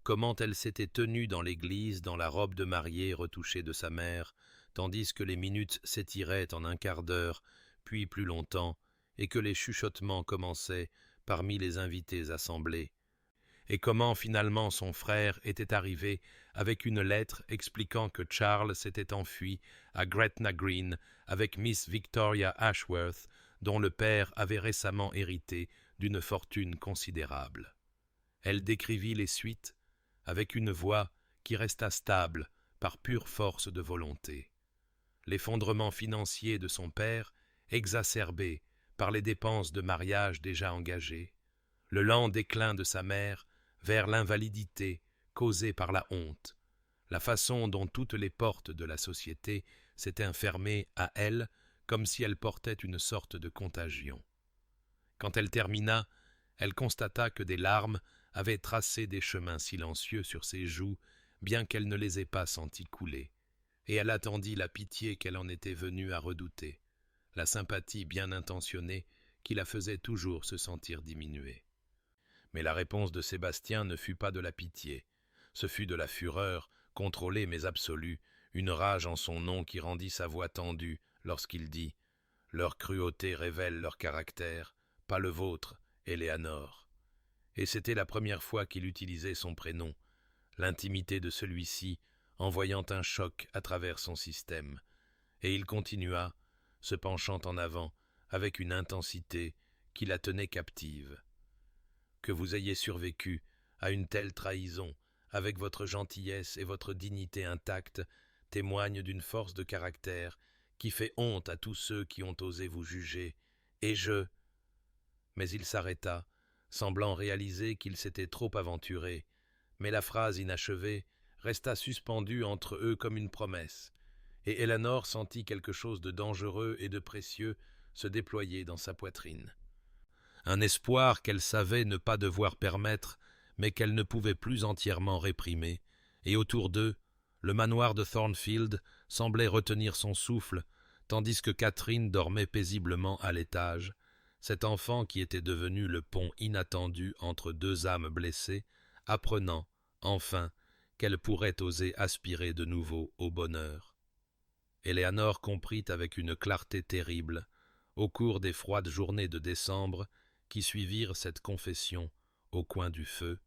Speaker 1: Comment elle s'était tenue dans l'église dans la robe de mariée retouchée de sa mère, tandis que les minutes s'étiraient en un quart d'heure, puis plus longtemps, et que les chuchotements commençaient parmi les invités assemblés. Et comment finalement son frère était arrivé avec une lettre expliquant que Charles s'était enfui à Gretna Green avec Miss Victoria Ashworth, dont le père avait récemment hérité d'une fortune considérable. Elle décrivit les suites avec une voix qui resta stable par pure force de volonté. L'effondrement financier de son père, exacerbé par les dépenses de mariage déjà engagées, le lent déclin de sa mère vers l'invalidité causée par la honte, la façon dont toutes les portes de la société s'étaient fermées à elle comme si elle portait une sorte de contagion. Quand elle termina, elle constata que des larmes avaient tracé des chemins silencieux sur ses joues, bien qu'elle ne les ait pas sentis couler, et elle attendit la pitié qu'elle en était venue à redouter, la sympathie bien intentionnée qui la faisait toujours se sentir diminuée. Mais la réponse de Sébastien ne fut pas de la pitié, ce fut de la fureur, contrôlée mais absolue, une rage en son nom qui rendit sa voix tendue lorsqu'il dit « Leur cruauté révèle leur caractère, pas le vôtre, Éléanore. » Et c'était la première fois qu'il utilisait son prénom, l'intimité de celui-ci envoyant un choc à travers son système, et il continua, se penchant en avant, avec une intensité qui la tenait captive. Que vous ayez survécu à une telle trahison, avec votre gentillesse et votre dignité intacte, témoigne d'une force de caractère qui fait honte à tous ceux qui ont osé vous juger, et je... Mais il s'arrêta, semblant réaliser qu'il s'était trop aventuré, mais la phrase inachevée resta suspendue entre eux comme une promesse, et Éléanore sentit quelque chose de dangereux et de précieux se déployer dans sa poitrine. Un espoir qu'elle savait ne pas devoir permettre, mais qu'elle ne pouvait plus entièrement réprimer, et autour d'eux, le manoir de Thornfield semblait retenir son souffle, tandis que Catherine dormait paisiblement à l'étage, cet enfant qui était devenu le pont inattendu entre 2 âmes blessées, apprenant, enfin, qu'elle pourrait oser aspirer de nouveau au bonheur. Éléanore comprit avec une clarté terrible, au cours des froides journées de décembre qui suivirent cette confession au coin du feu,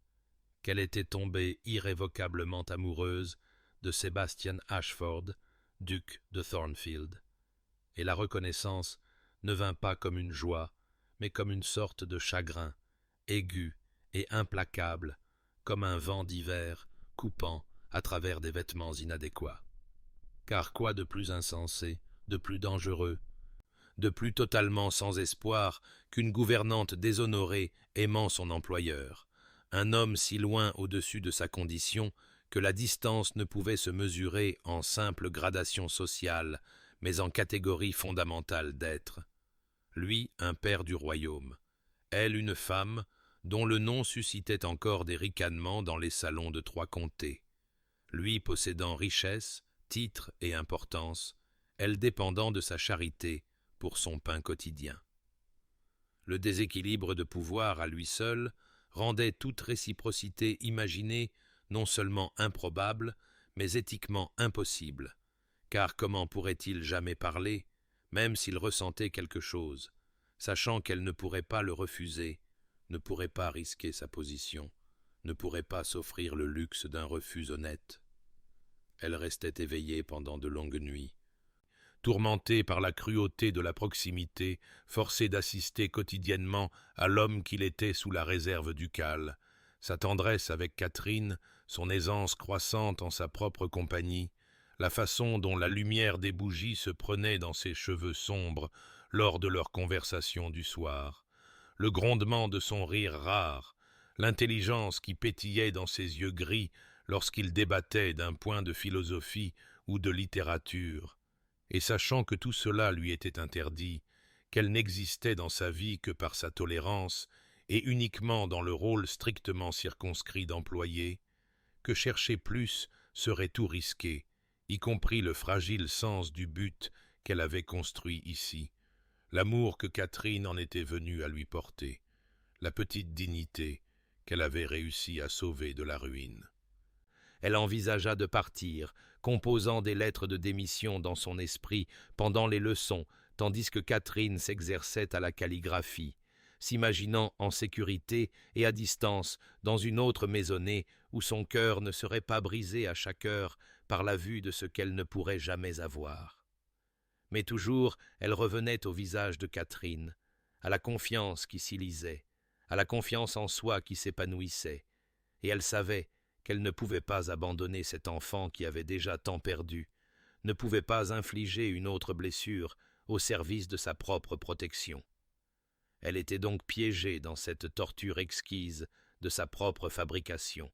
Speaker 1: qu'elle était tombée irrévocablement amoureuse de Sébastien Ashford, duc de Thornfield. Et la reconnaissance ne vint pas comme une joie, mais comme une sorte de chagrin, aigu et implacable, comme un vent d'hiver coupant à travers des vêtements inadéquats. Car quoi de plus insensé, de plus dangereux, de plus totalement sans espoir qu'une gouvernante déshonorée aimant son employeur, un homme si loin au-dessus de sa condition que la distance ne pouvait se mesurer en simple gradation sociale, mais en catégorie fondamentale d'être. Lui, un père du royaume, elle, une femme dont le nom suscitait encore des ricanements dans les salons de 3 comtés. Lui possédant richesse, titre et importance, elle dépendant de sa charité pour son pain quotidien. Le déséquilibre de pouvoir à lui seul rendait toute réciprocité imaginée non seulement improbable, mais éthiquement impossible, car comment pourrait-il jamais parler, même s'il ressentait quelque chose, sachant qu'elle ne pourrait pas le refuser, ne pourrait pas risquer sa position, ne pourrait pas s'offrir le luxe d'un refus honnête. Elle restait éveillée pendant de longues nuits. Tourmentée par la cruauté de la proximité, forcée d'assister quotidiennement à l'homme qu'il était sous la réserve ducale, sa tendresse avec Catherine, son aisance croissante en sa propre compagnie, la façon dont la lumière des bougies se prenait dans ses cheveux sombres lors de leur conversation du soir, le grondement de son rire rare, l'intelligence qui pétillait dans ses yeux gris lorsqu'il débattait d'un point de philosophie ou de littérature, et sachant que tout cela lui était interdit, qu'elle n'existait dans sa vie que par sa tolérance et uniquement dans le rôle strictement circonscrit d'employé, que chercher plus serait tout risquer, y compris le fragile sens du but qu'elle avait construit ici, l'amour que Catherine en était venue à lui porter, la petite dignité qu'elle avait réussi à sauver de la ruine. Elle envisagea de partir, composant des lettres de démission dans son esprit pendant les leçons, tandis que Catherine s'exerçait à la calligraphie, s'imaginant en sécurité et à distance dans une autre maisonnée où son cœur ne serait pas brisé à chaque heure par la vue de ce qu'elle ne pourrait jamais avoir. Mais toujours elle revenait au visage de Catherine, à la confiance qui s'y lisait, à la confiance en soi qui s'épanouissait, et elle savait qu'elle ne pouvait pas abandonner cet enfant qui avait déjà tant perdu, ne pouvait pas infliger une autre blessure au service de sa propre protection. Elle était donc piégée dans cette torture exquise de sa propre fabrication,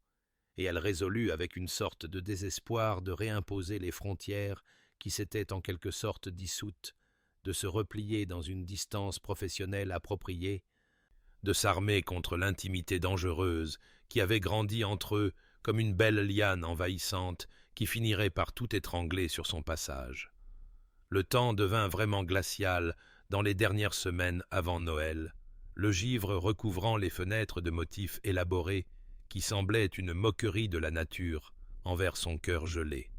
Speaker 1: et elle résolut avec une sorte de désespoir de réimposer les frontières qui s'étaient en quelque sorte dissoutes, de se replier dans une distance professionnelle appropriée, de s'armer contre l'intimité dangereuse qui avait grandi entre eux comme une belle liane envahissante qui finirait par tout étrangler sur son passage. Le temps devint vraiment glacial dans les dernières semaines avant Noël, le givre recouvrant les fenêtres de motifs élaborés qui semblaient une moquerie de la nature envers son cœur gelé.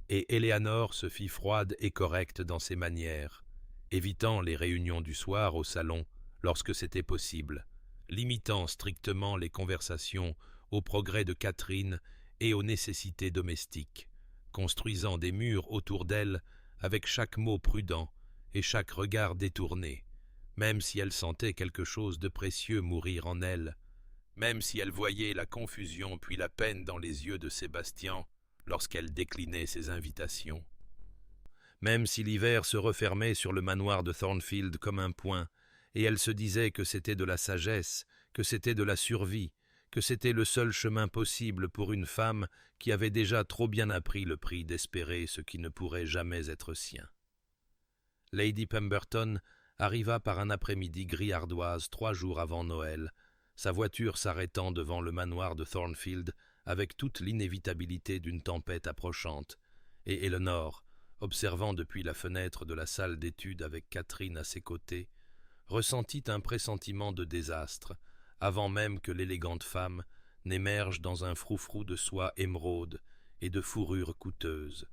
Speaker 1: Et Éléanore se fit froide et correcte dans ses manières, évitant les réunions du soir au salon lorsque c'était possible, limitant strictement les conversations aux progrès de Catherine et aux nécessités domestiques, construisant des murs autour d'elle avec chaque mot prudent et chaque regard détourné, même si elle sentait quelque chose de précieux mourir en elle, même si elle voyait la confusion puis la peine dans les yeux de Sébastien lorsqu'elle déclinait ses invitations. Même si l'hiver se refermait sur le manoir de Thornfield comme un poing, et elle se disait que c'était de la sagesse, que c'était de la survie, que c'était le seul chemin possible pour une femme qui avait déjà trop bien appris le prix d'espérer ce qui ne pourrait jamais être sien. Lady Pemberton arriva par un après-midi gris ardoise 3 jours avant Noël, sa voiture s'arrêtant devant le manoir de Thornfield avec toute l'inévitabilité d'une tempête approchante, et Éléanore, observant depuis la fenêtre de la salle d'études avec Catherine à ses côtés, ressentit un pressentiment de désastre, avant même que l'élégante femme n'émerge dans un froufrou de soie émeraude et de fourrure coûteuse.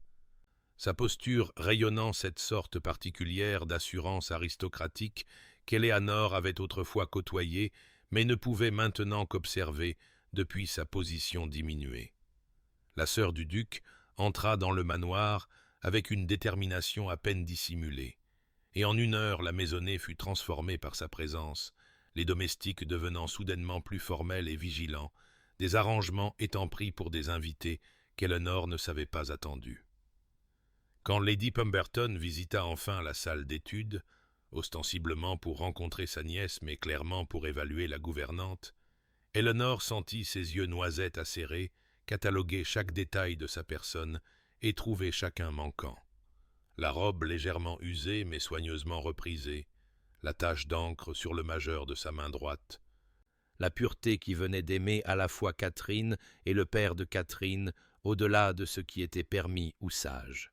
Speaker 1: Sa posture rayonnant cette sorte particulière d'assurance aristocratique qu'Éléanore avait autrefois côtoyée, mais ne pouvait maintenant qu'observer depuis sa position diminuée. La sœur du duc entra dans le manoir avec une détermination à peine dissimulée, et en 1 heure la maisonnée fut transformée par sa présence, les domestiques devenant soudainement plus formels et vigilants, des arrangements étant pris pour des invités qu'Éléanore ne savait pas attendus. Quand Lady Pemberton visita enfin la salle d'études, ostensiblement pour rencontrer sa nièce mais clairement pour évaluer la gouvernante, Éléanore sentit ses yeux noisettes acérés cataloguer chaque détail de sa personne et trouver chacun manquant. La robe légèrement usée mais soigneusement reprisée, la tache d'encre sur le majeur de sa main droite, la pureté qui venait d'aimer à la fois Catherine et le père de Catherine au-delà de ce qui était permis ou sage.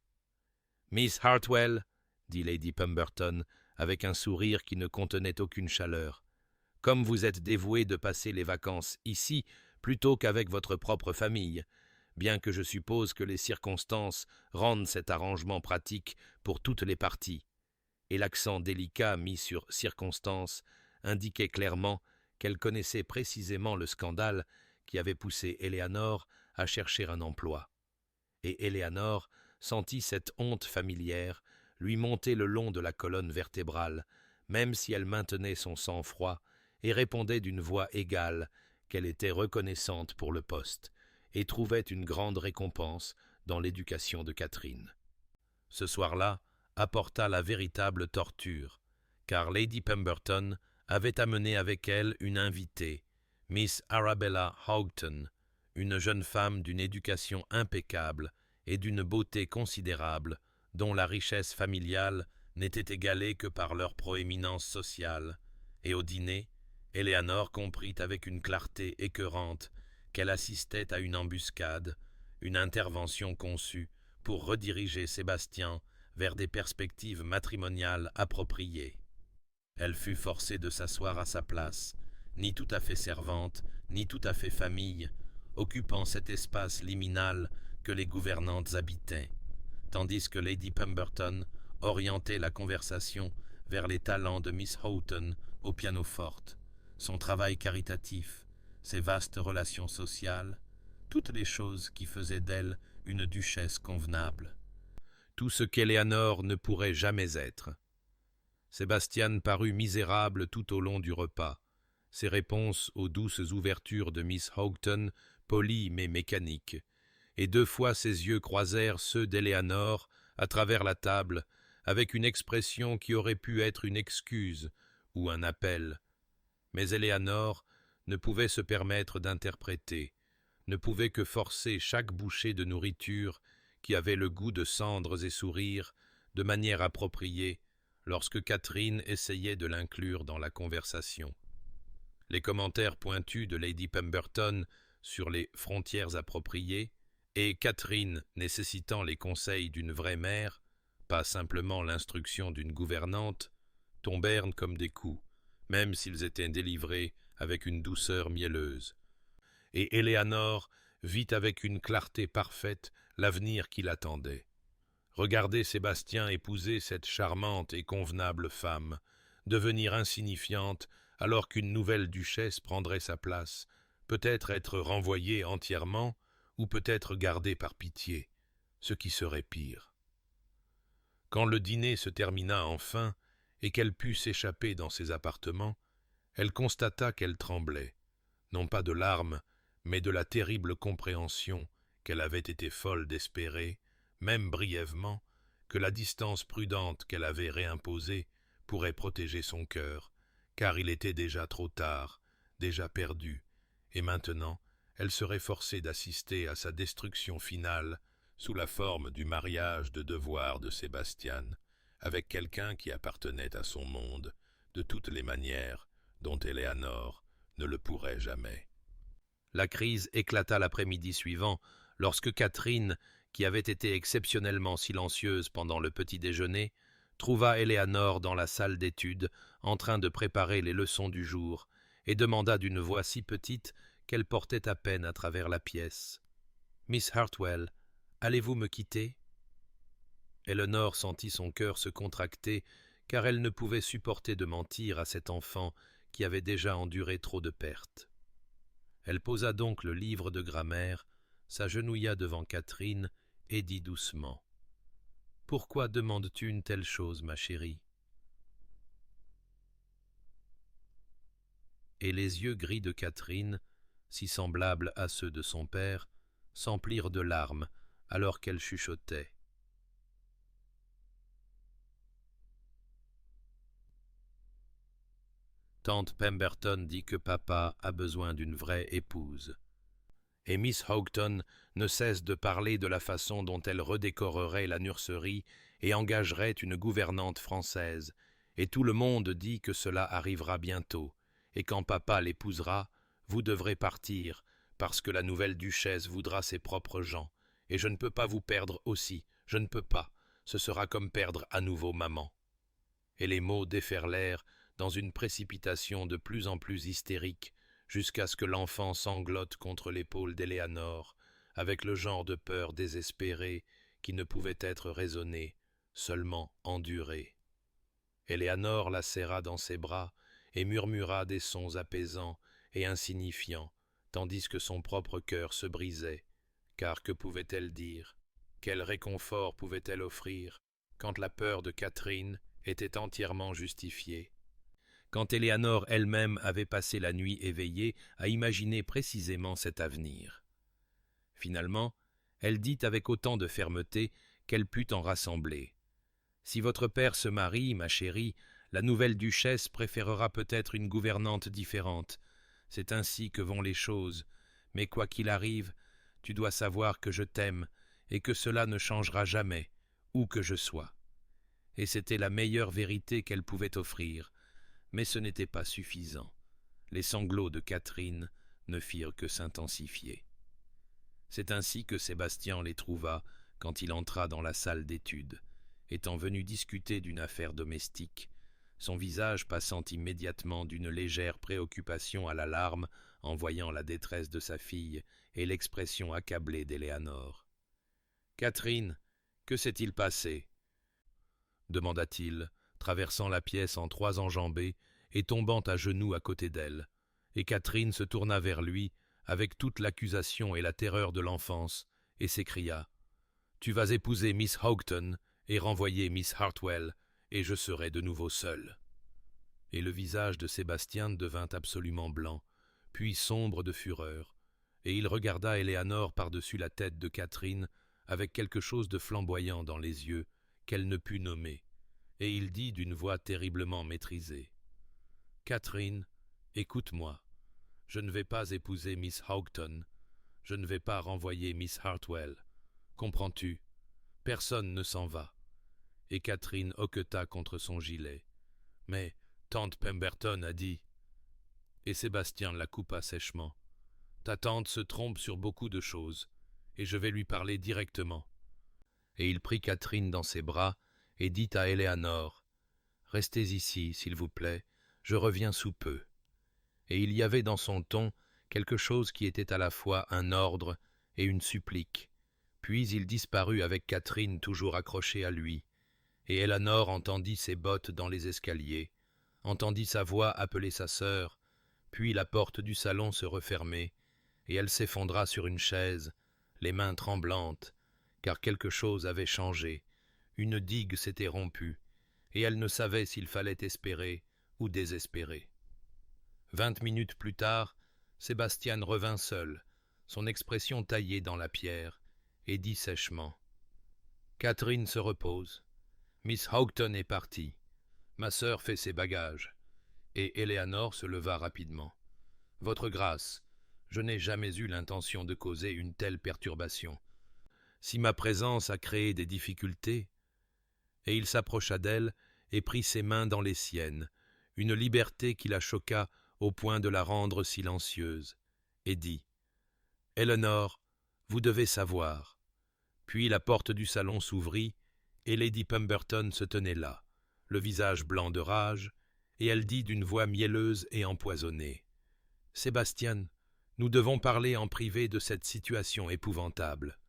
Speaker 1: « Miss Hartwell, » dit Lady Pemberton avec un sourire qui ne contenait aucune chaleur, « comme vous êtes dévouée de passer les vacances ici plutôt qu'avec votre propre famille, bien que je suppose que les circonstances rendent cet arrangement pratique pour toutes les parties. » Et l'accent délicat mis sur « circonstances » indiquait clairement qu'elle connaissait précisément le scandale qui avait poussé Éléanore à chercher un emploi. et Éléanore sentit cette honte familière lui monter le long de la colonne vertébrale, même si elle maintenait son sang-froid et répondait d'une voix égale qu'elle était reconnaissante pour le poste et trouvait une grande récompense dans l'éducation de Catherine. Ce soir-là apporta la véritable torture, car Lady Pemberton avait amené avec elle une invitée, Miss Arabella Houghton, une jeune femme d'une éducation impeccable et d'une beauté considérable, dont la richesse familiale n'était égalée que par leur proéminence sociale, et au dîner, Éléanore comprit avec une clarté écœurante qu'elle assistait à une embuscade, une intervention conçue pour rediriger Sébastien vers des perspectives matrimoniales appropriées. Elle fut forcée de s'asseoir à sa place, ni tout à fait servante, ni tout à fait famille, occupant cet espace liminal que les gouvernantes habitaient, tandis que Lady Pemberton orientait la conversation vers les talents de Miss Houghton au pianoforte, son travail caritatif, ses vastes relations sociales, toutes les choses qui faisaient d'elle une duchesse convenable. Tout ce qu'Éléanore ne pourrait jamais être. Sébastien parut misérable tout au long du repas. Ses réponses aux douces ouvertures de Miss Houghton, polies mais mécaniques, et 2 fois ses yeux croisèrent ceux d'Éléanore à travers la table, avec une expression qui aurait pu être une excuse ou un appel. Mais Éléanore ne pouvait se permettre d'interpréter, ne pouvait que forcer chaque bouchée de nourriture qui avait le goût de cendres et sourires de manière appropriée lorsque Catherine essayait de l'inclure dans la conversation. Les commentaires pointus de Lady Pemberton sur les frontières appropriées et Catherine nécessitant les conseils d'une vraie mère, pas simplement l'instruction d'une gouvernante, tombèrent comme des coups, même s'ils étaient délivrés avec une douceur mielleuse. Et Éléanore vit avec une clarté parfaite l'avenir qui l'attendait. Regarder Sébastien épouser cette charmante et convenable femme, devenir insignifiante alors qu'une nouvelle duchesse prendrait sa place, peut-être être renvoyée entièrement, ou peut-être gardée par pitié, ce qui serait pire. Quand le dîner se termina enfin, et qu'elle put s'échapper dans ses appartements, elle constata qu'elle tremblait, non pas de larmes, mais de la terrible compréhension qu'elle avait été folle d'espérer, même brièvement, que la distance prudente qu'elle avait réimposée pourrait protéger son cœur, car il était déjà trop tard, déjà perdu, et maintenant elle serait forcée d'assister à sa destruction finale sous la forme du mariage de devoir de Sébastien, avec quelqu'un qui appartenait à son monde, de toutes les manières dont Éléanore ne le pourrait jamais. La crise éclata l'après-midi suivant, lorsque Catherine, qui avait été exceptionnellement silencieuse pendant le petit déjeuner, trouva Éléanore dans la salle d'études, en train de préparer les leçons du jour, et demanda d'une voix si petite qu'elle portait à peine à travers la pièce. « Miss Hartwell, allez-vous me quitter ?» Éléanore sentit son cœur se contracter, car elle ne pouvait supporter de mentir à cet enfant qui avait déjà enduré trop de pertes. Elle posa donc le livre de grammaire, s'agenouilla devant Catherine et dit doucement : « Pourquoi demandes-tu une telle chose, ma chérie ?» Et les yeux gris de Catherine, si semblables à ceux de son père, s'emplirent de larmes alors qu'elle chuchotait. Tante Pemberton dit que papa a besoin d'une vraie épouse. Et Miss Houghton ne cesse de parler de la façon dont elle redécorerait la nurserie et engagerait une gouvernante française, et tout le monde dit que cela arrivera bientôt, et quand papa l'épousera, vous devrez partir, parce que la nouvelle duchesse voudra ses propres gens, et je ne peux pas vous perdre aussi, je ne peux pas, ce sera comme perdre à nouveau maman. Et les mots déferlèrent dans une précipitation de plus en plus hystérique, jusqu'à ce que l'enfant sanglote contre l'épaule d'Éléanore, avec le genre de peur désespérée qui ne pouvait être raisonnée, seulement endurée. Éléanore la serra dans ses bras et murmura des sons apaisants et insignifiants, tandis que son propre cœur se brisait, car que pouvait-elle dire ? Quel réconfort pouvait-elle offrir quand la peur de Catherine était entièrement justifiée? Quand Éléanore elle-même avait passé la nuit éveillée à imaginer précisément cet avenir. Finalement, elle dit avec autant de fermeté qu'elle put en rassembler. « Si votre père se marie, ma chérie, la nouvelle duchesse préférera peut-être une gouvernante différente. C'est ainsi que vont les choses, mais quoi qu'il arrive, tu dois savoir que je t'aime et que cela ne changera jamais, où que je sois. » Et c'était la meilleure vérité qu'elle pouvait offrir, mais ce n'était pas suffisant. Les sanglots de Catherine ne firent que s'intensifier. C'est ainsi que Sébastien les trouva quand il entra dans la salle d'études, étant venu discuter d'une affaire domestique, son visage passant immédiatement d'une légère préoccupation à l'alarme en voyant la détresse de sa fille et l'expression accablée d'Éléanore. « Catherine, que s'est-il passé ?» demanda-t-il, traversant la pièce en trois enjambées et tombant à genoux à côté d'elle, et Catherine se tourna vers lui avec toute l'accusation et la terreur de l'enfance, et s'écria « Tu vas épouser Miss Houghton et renvoyer Miss Hartwell, et je serai de nouveau seul. » Et le visage de Sébastien devint absolument blanc, puis sombre de fureur, et il regarda Éléanore par-dessus la tête de Catherine avec quelque chose de flamboyant dans les yeux qu'elle ne put nommer, et il dit d'une voix terriblement maîtrisée « Catherine, écoute-moi. Je ne vais pas épouser Miss Houghton. Je ne vais pas renvoyer Miss Hartwell. Comprends-tu? Personne ne s'en va. » Et Catherine hoqueta contre son gilet. « Mais tante Pemberton a dit... » Et Sébastien la coupa sèchement. « Ta tante se trompe sur beaucoup de choses, et je vais lui parler directement. » Et il prit Catherine dans ses bras et dit à Éléanore « Restez ici, s'il vous plaît, je reviens sous peu. » Et il y avait dans son ton quelque chose qui était à la fois un ordre et une supplique. Puis il disparut avec Catherine toujours accrochée à lui, et Éléanore entendit ses bottes dans les escaliers, entendit sa voix appeler sa sœur, puis la porte du salon se refermer, et elle s'effondra sur une chaise, les mains tremblantes, car quelque chose avait changé, une digue s'était rompue, et elle ne savait s'il fallait espérer ou désespérer. 20 minutes plus tard, Sébastien revint seul, son expression taillée dans la pierre, et dit sèchement « Catherine se repose. Miss Houghton est partie. Ma sœur fait ses bagages. » Et Éléanore se leva rapidement. « Votre grâce, je n'ai jamais eu l'intention de causer une telle perturbation. Si ma présence a créé des difficultés... » Et il s'approcha d'elle et prit ses mains dans les siennes, une liberté qui la choqua au point de la rendre silencieuse, et dit « Éléanore, vous devez savoir. » Puis la porte du salon s'ouvrit, et Lady Pemberton se tenait là, le visage blanc de rage, et elle dit d'une voix mielleuse et empoisonnée « Sébastien, nous devons parler en privé de cette situation épouvantable. »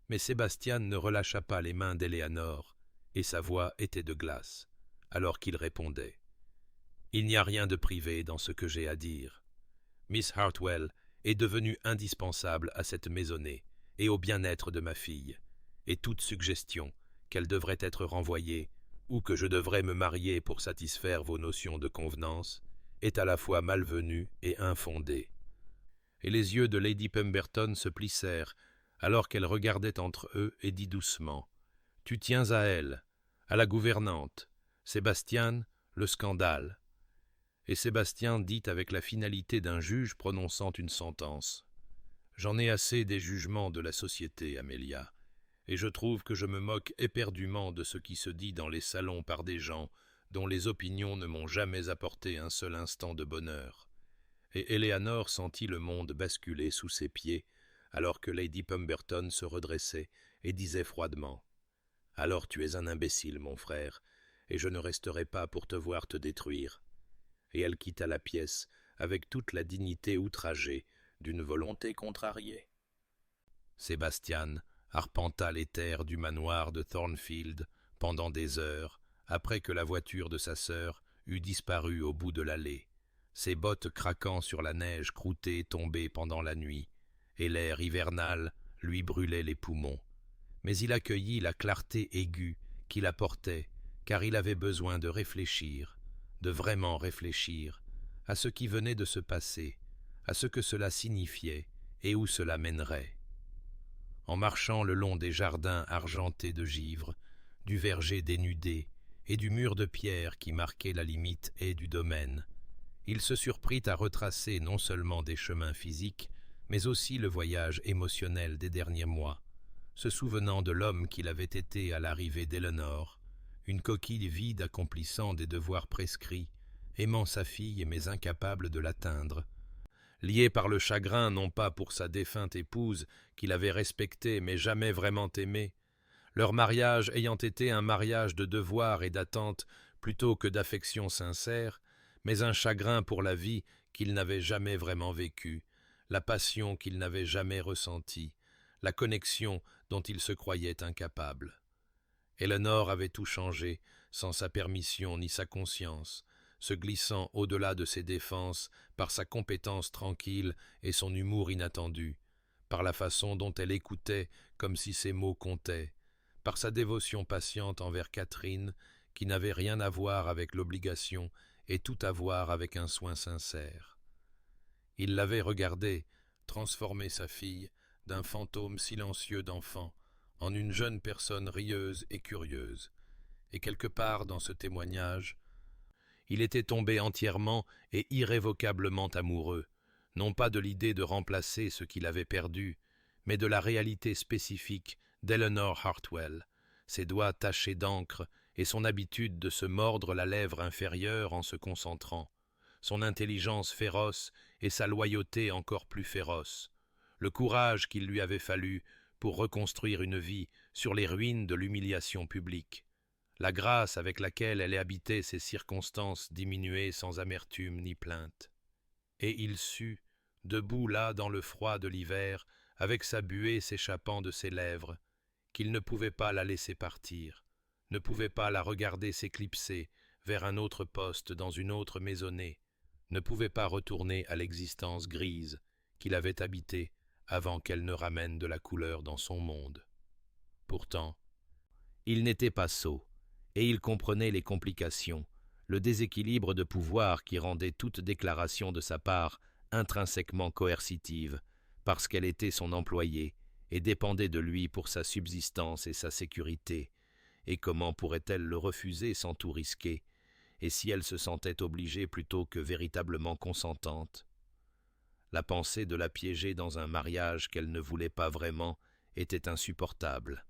Speaker 1: Mais Sébastien ne relâcha pas les mains d'Éléanore, et sa voix était de glace, alors qu'il répondait « Il n'y a rien de privé dans ce que j'ai à dire. Miss Hartwell est devenue indispensable à cette maisonnée et au bien-être de ma fille, et toute suggestion qu'elle devrait être renvoyée ou que je devrais me marier pour satisfaire vos notions de convenance est à la fois malvenue et infondée. » Et les yeux de Lady Pemberton se plissèrent alors qu'elle regardait entre eux et dit doucement « Tu tiens à elle, à la gouvernante, Sébastien, le scandale. » Et Sébastien dit avec la finalité d'un juge prononçant une sentence « J'en ai assez des jugements de la société, Amélia, et je trouve que je me moque éperdument de ce qui se dit dans les salons par des gens dont les opinions ne m'ont jamais apporté un seul instant de bonheur. » Et Éléanore sentit le monde basculer sous ses pieds, alors que Lady Pemberton se redressait et disait froidement « Alors tu es un imbécile, mon frère, et je ne resterai pas pour te voir te détruire. » Et elle quitta la pièce avec toute la dignité outragée d'une volonté contrariée. Sébastien arpenta les terres du manoir de Thornfield pendant des heures, après que la voiture de sa sœur eut disparu au bout de l'allée, ses bottes craquant sur la neige croûtée tombée pendant la nuit, et l'air hivernal lui brûlait les poumons. mais il accueillit la clarté aiguë qu'il apportait, car il avait besoin de réfléchir, de vraiment réfléchir, à ce qui venait de se passer, à ce que cela signifiait et où cela mènerait. En marchant le long des jardins argentés de givre, du verger dénudé et du mur de pierre qui marquait la limite et du domaine, il se surprit à retracer non seulement des chemins physiques, mais aussi le voyage émotionnel des derniers mois, se souvenant de l'homme qu'il avait été à l'arrivée d'Eleanor, une coquille vide accomplissant des devoirs prescrits, aimant sa fille mais incapable de l'atteindre, lié par le chagrin non pas pour sa défunte épouse qu'il avait respectée mais jamais vraiment aimée, leur mariage ayant été un mariage de devoir et d'attente plutôt que d'affection sincère, mais un chagrin pour la vie qu'il n'avait jamais vraiment vécue, la passion qu'il n'avait jamais ressentie, la connexion dont il se croyait incapable. Eleanor avait tout changé, sans sa permission ni sa conscience, se glissant au-delà de ses défenses par sa compétence tranquille et son humour inattendu, par la façon dont elle écoutait comme si ses mots comptaient, par sa dévotion patiente envers Catherine, qui n'avait rien à voir avec l'obligation et tout à voir avec un soin sincère. Il l'avait regardée, transformer sa fille d'un fantôme silencieux d'enfant en une jeune personne rieuse et curieuse, et quelque part dans ce témoignage, il était tombé entièrement et irrévocablement amoureux, non pas de l'idée de remplacer ce qu'il avait perdu, mais de la réalité spécifique d'Eleanor Hartwell, ses doigts tachés d'encre et son habitude de se mordre la lèvre inférieure en se concentrant, son intelligence féroce et sa loyauté encore plus féroce, le courage qu'il lui avait fallu pour reconstruire une vie sur les ruines de l'humiliation publique, la grâce avec laquelle elle habitait ces circonstances diminuées sans amertume ni plainte. Et il sut, debout là dans le froid de l'hiver, avec sa buée s'échappant de ses lèvres, qu'il ne pouvait pas la laisser partir, ne pouvait pas la regarder s'éclipser vers un autre poste dans une autre maisonnée, ne pouvait pas retourner à l'existence grise qu'il avait habitée avant qu'elle ne ramène de la couleur dans son monde. Pourtant, il n'était pas sot, et il comprenait les complications, le déséquilibre de pouvoir qui rendait toute déclaration de sa part intrinsèquement coercitive, parce qu'elle était son employée et dépendait de lui pour sa subsistance et sa sécurité, et comment pourrait-elle le refuser sans tout risquer, et si elle se sentait obligée plutôt que véritablement consentante? La pensée de la piéger dans un mariage qu'elle ne voulait pas vraiment était insupportable.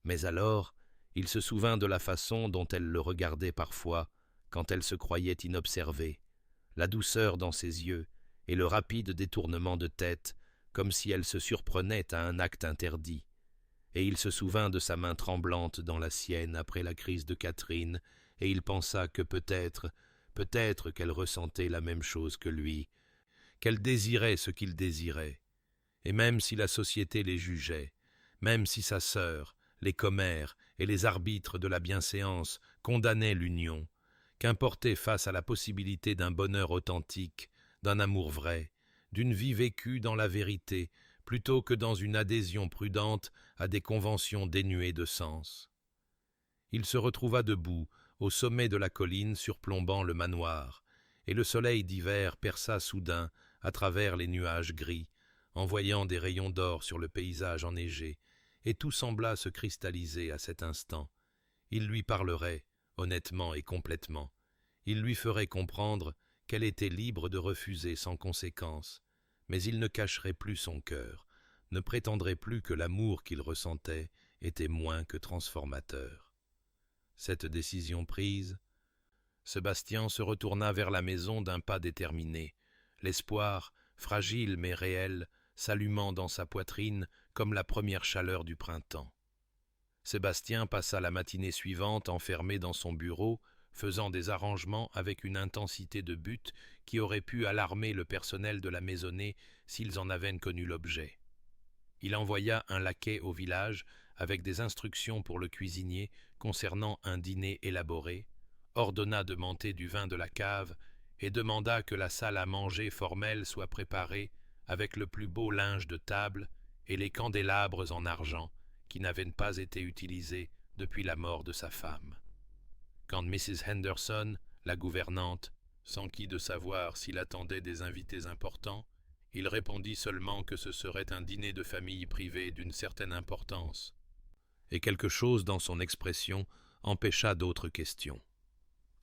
Speaker 1: Mais alors, il se souvint de la façon dont elle le regardait parfois, quand elle se croyait inobservée, la douceur dans ses yeux et le rapide détournement de tête, comme si elle se surprenait à un acte interdit. Et il se souvint de sa main tremblante dans la sienne après la crise de Catherine, et il pensa que peut-être qu'elle ressentait la même chose que lui, qu'elle désirait ce qu'il désirait. Et même si la société les jugeait, même si sa sœur, les commères et les arbitres de la bienséance condamnaient l'union, qu'importait face à la possibilité d'un bonheur authentique, d'un amour vrai, d'une vie vécue dans la vérité, plutôt que dans une adhésion prudente à des conventions dénuées de sens. Il se retrouva debout, au sommet de la colline surplombant le manoir, et le soleil d'hiver perça soudain à travers les nuages gris, envoyant des rayons d'or sur le paysage enneigé, et tout sembla se cristalliser à cet instant. Il lui parlerait, honnêtement et complètement. Il lui ferait comprendre qu'elle était libre de refuser sans conséquence, mais il ne cacherait plus son cœur, ne prétendrait plus que l'amour qu'il ressentait était moins que transformateur. Cette décision prise, Sébastien se retourna vers la maison d'un pas déterminé, l'espoir, fragile mais réel, s'allumant dans sa poitrine comme la première chaleur du printemps. Sébastien passa la matinée suivante enfermé dans son bureau, faisant des arrangements avec une intensité de but qui aurait pu alarmer le personnel de la maisonnée s'ils en avaient connu l'objet. Il envoya un laquais au village avec des instructions pour le cuisinier concernant un dîner élaboré, ordonna de monter du vin de la cave et demanda que la salle à manger formelle soit préparée avec le plus beau linge de table et les candélabres en argent qui n'avaient pas été utilisés depuis la mort de sa femme. Quand Mrs. Henderson, la gouvernante, s'enquit de savoir s'il attendait des invités importants, il répondit seulement que ce serait un dîner de famille privé d'une certaine importance, et quelque chose dans son expression empêcha d'autres questions.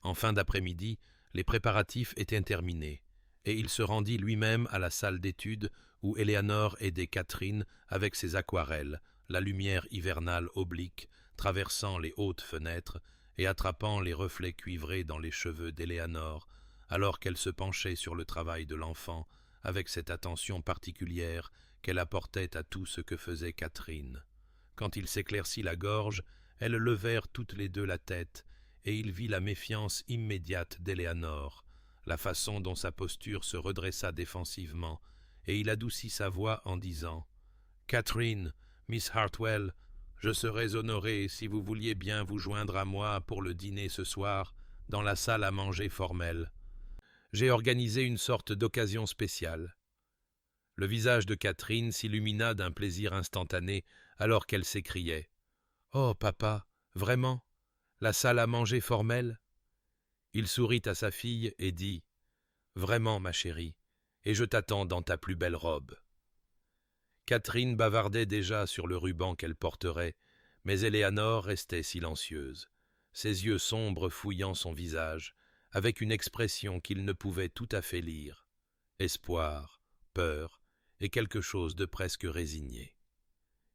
Speaker 1: En fin d'après-midi, les préparatifs étaient terminés, et il se rendit lui-même à la salle d'études où Éléanore aidait Catherine avec ses aquarelles, la lumière hivernale oblique traversant les hautes fenêtres et attrapant les reflets cuivrés dans les cheveux d'Éléanore, alors qu'elle se penchait sur le travail de l'enfant avec cette attention particulière qu'elle apportait à tout ce que faisait Catherine. Quand il s'éclaircit la gorge, elles levèrent toutes les deux la tête, et il vit la méfiance immédiate d'Éléanore, la façon dont sa posture se redressa défensivement, et il adoucit sa voix en disant « Catherine, Miss Hartwell, je serais honoré si vous vouliez bien vous joindre à moi pour le dîner ce soir dans la salle à manger formelle. J'ai organisé une sorte d'occasion spéciale. » Le visage de Catherine s'illumina d'un plaisir instantané alors qu'elle s'écriait « Oh, papa, vraiment? La salle à manger formelle ?» Il sourit à sa fille et dit « Vraiment, ma chérie, et je t'attends dans ta plus belle robe. » Catherine bavardait déjà sur le ruban qu'elle porterait, mais Éléanore restait silencieuse, ses yeux sombres fouillant son visage, avec une expression qu'il ne pouvait tout à fait lire, espoir, peur et quelque chose de presque résigné.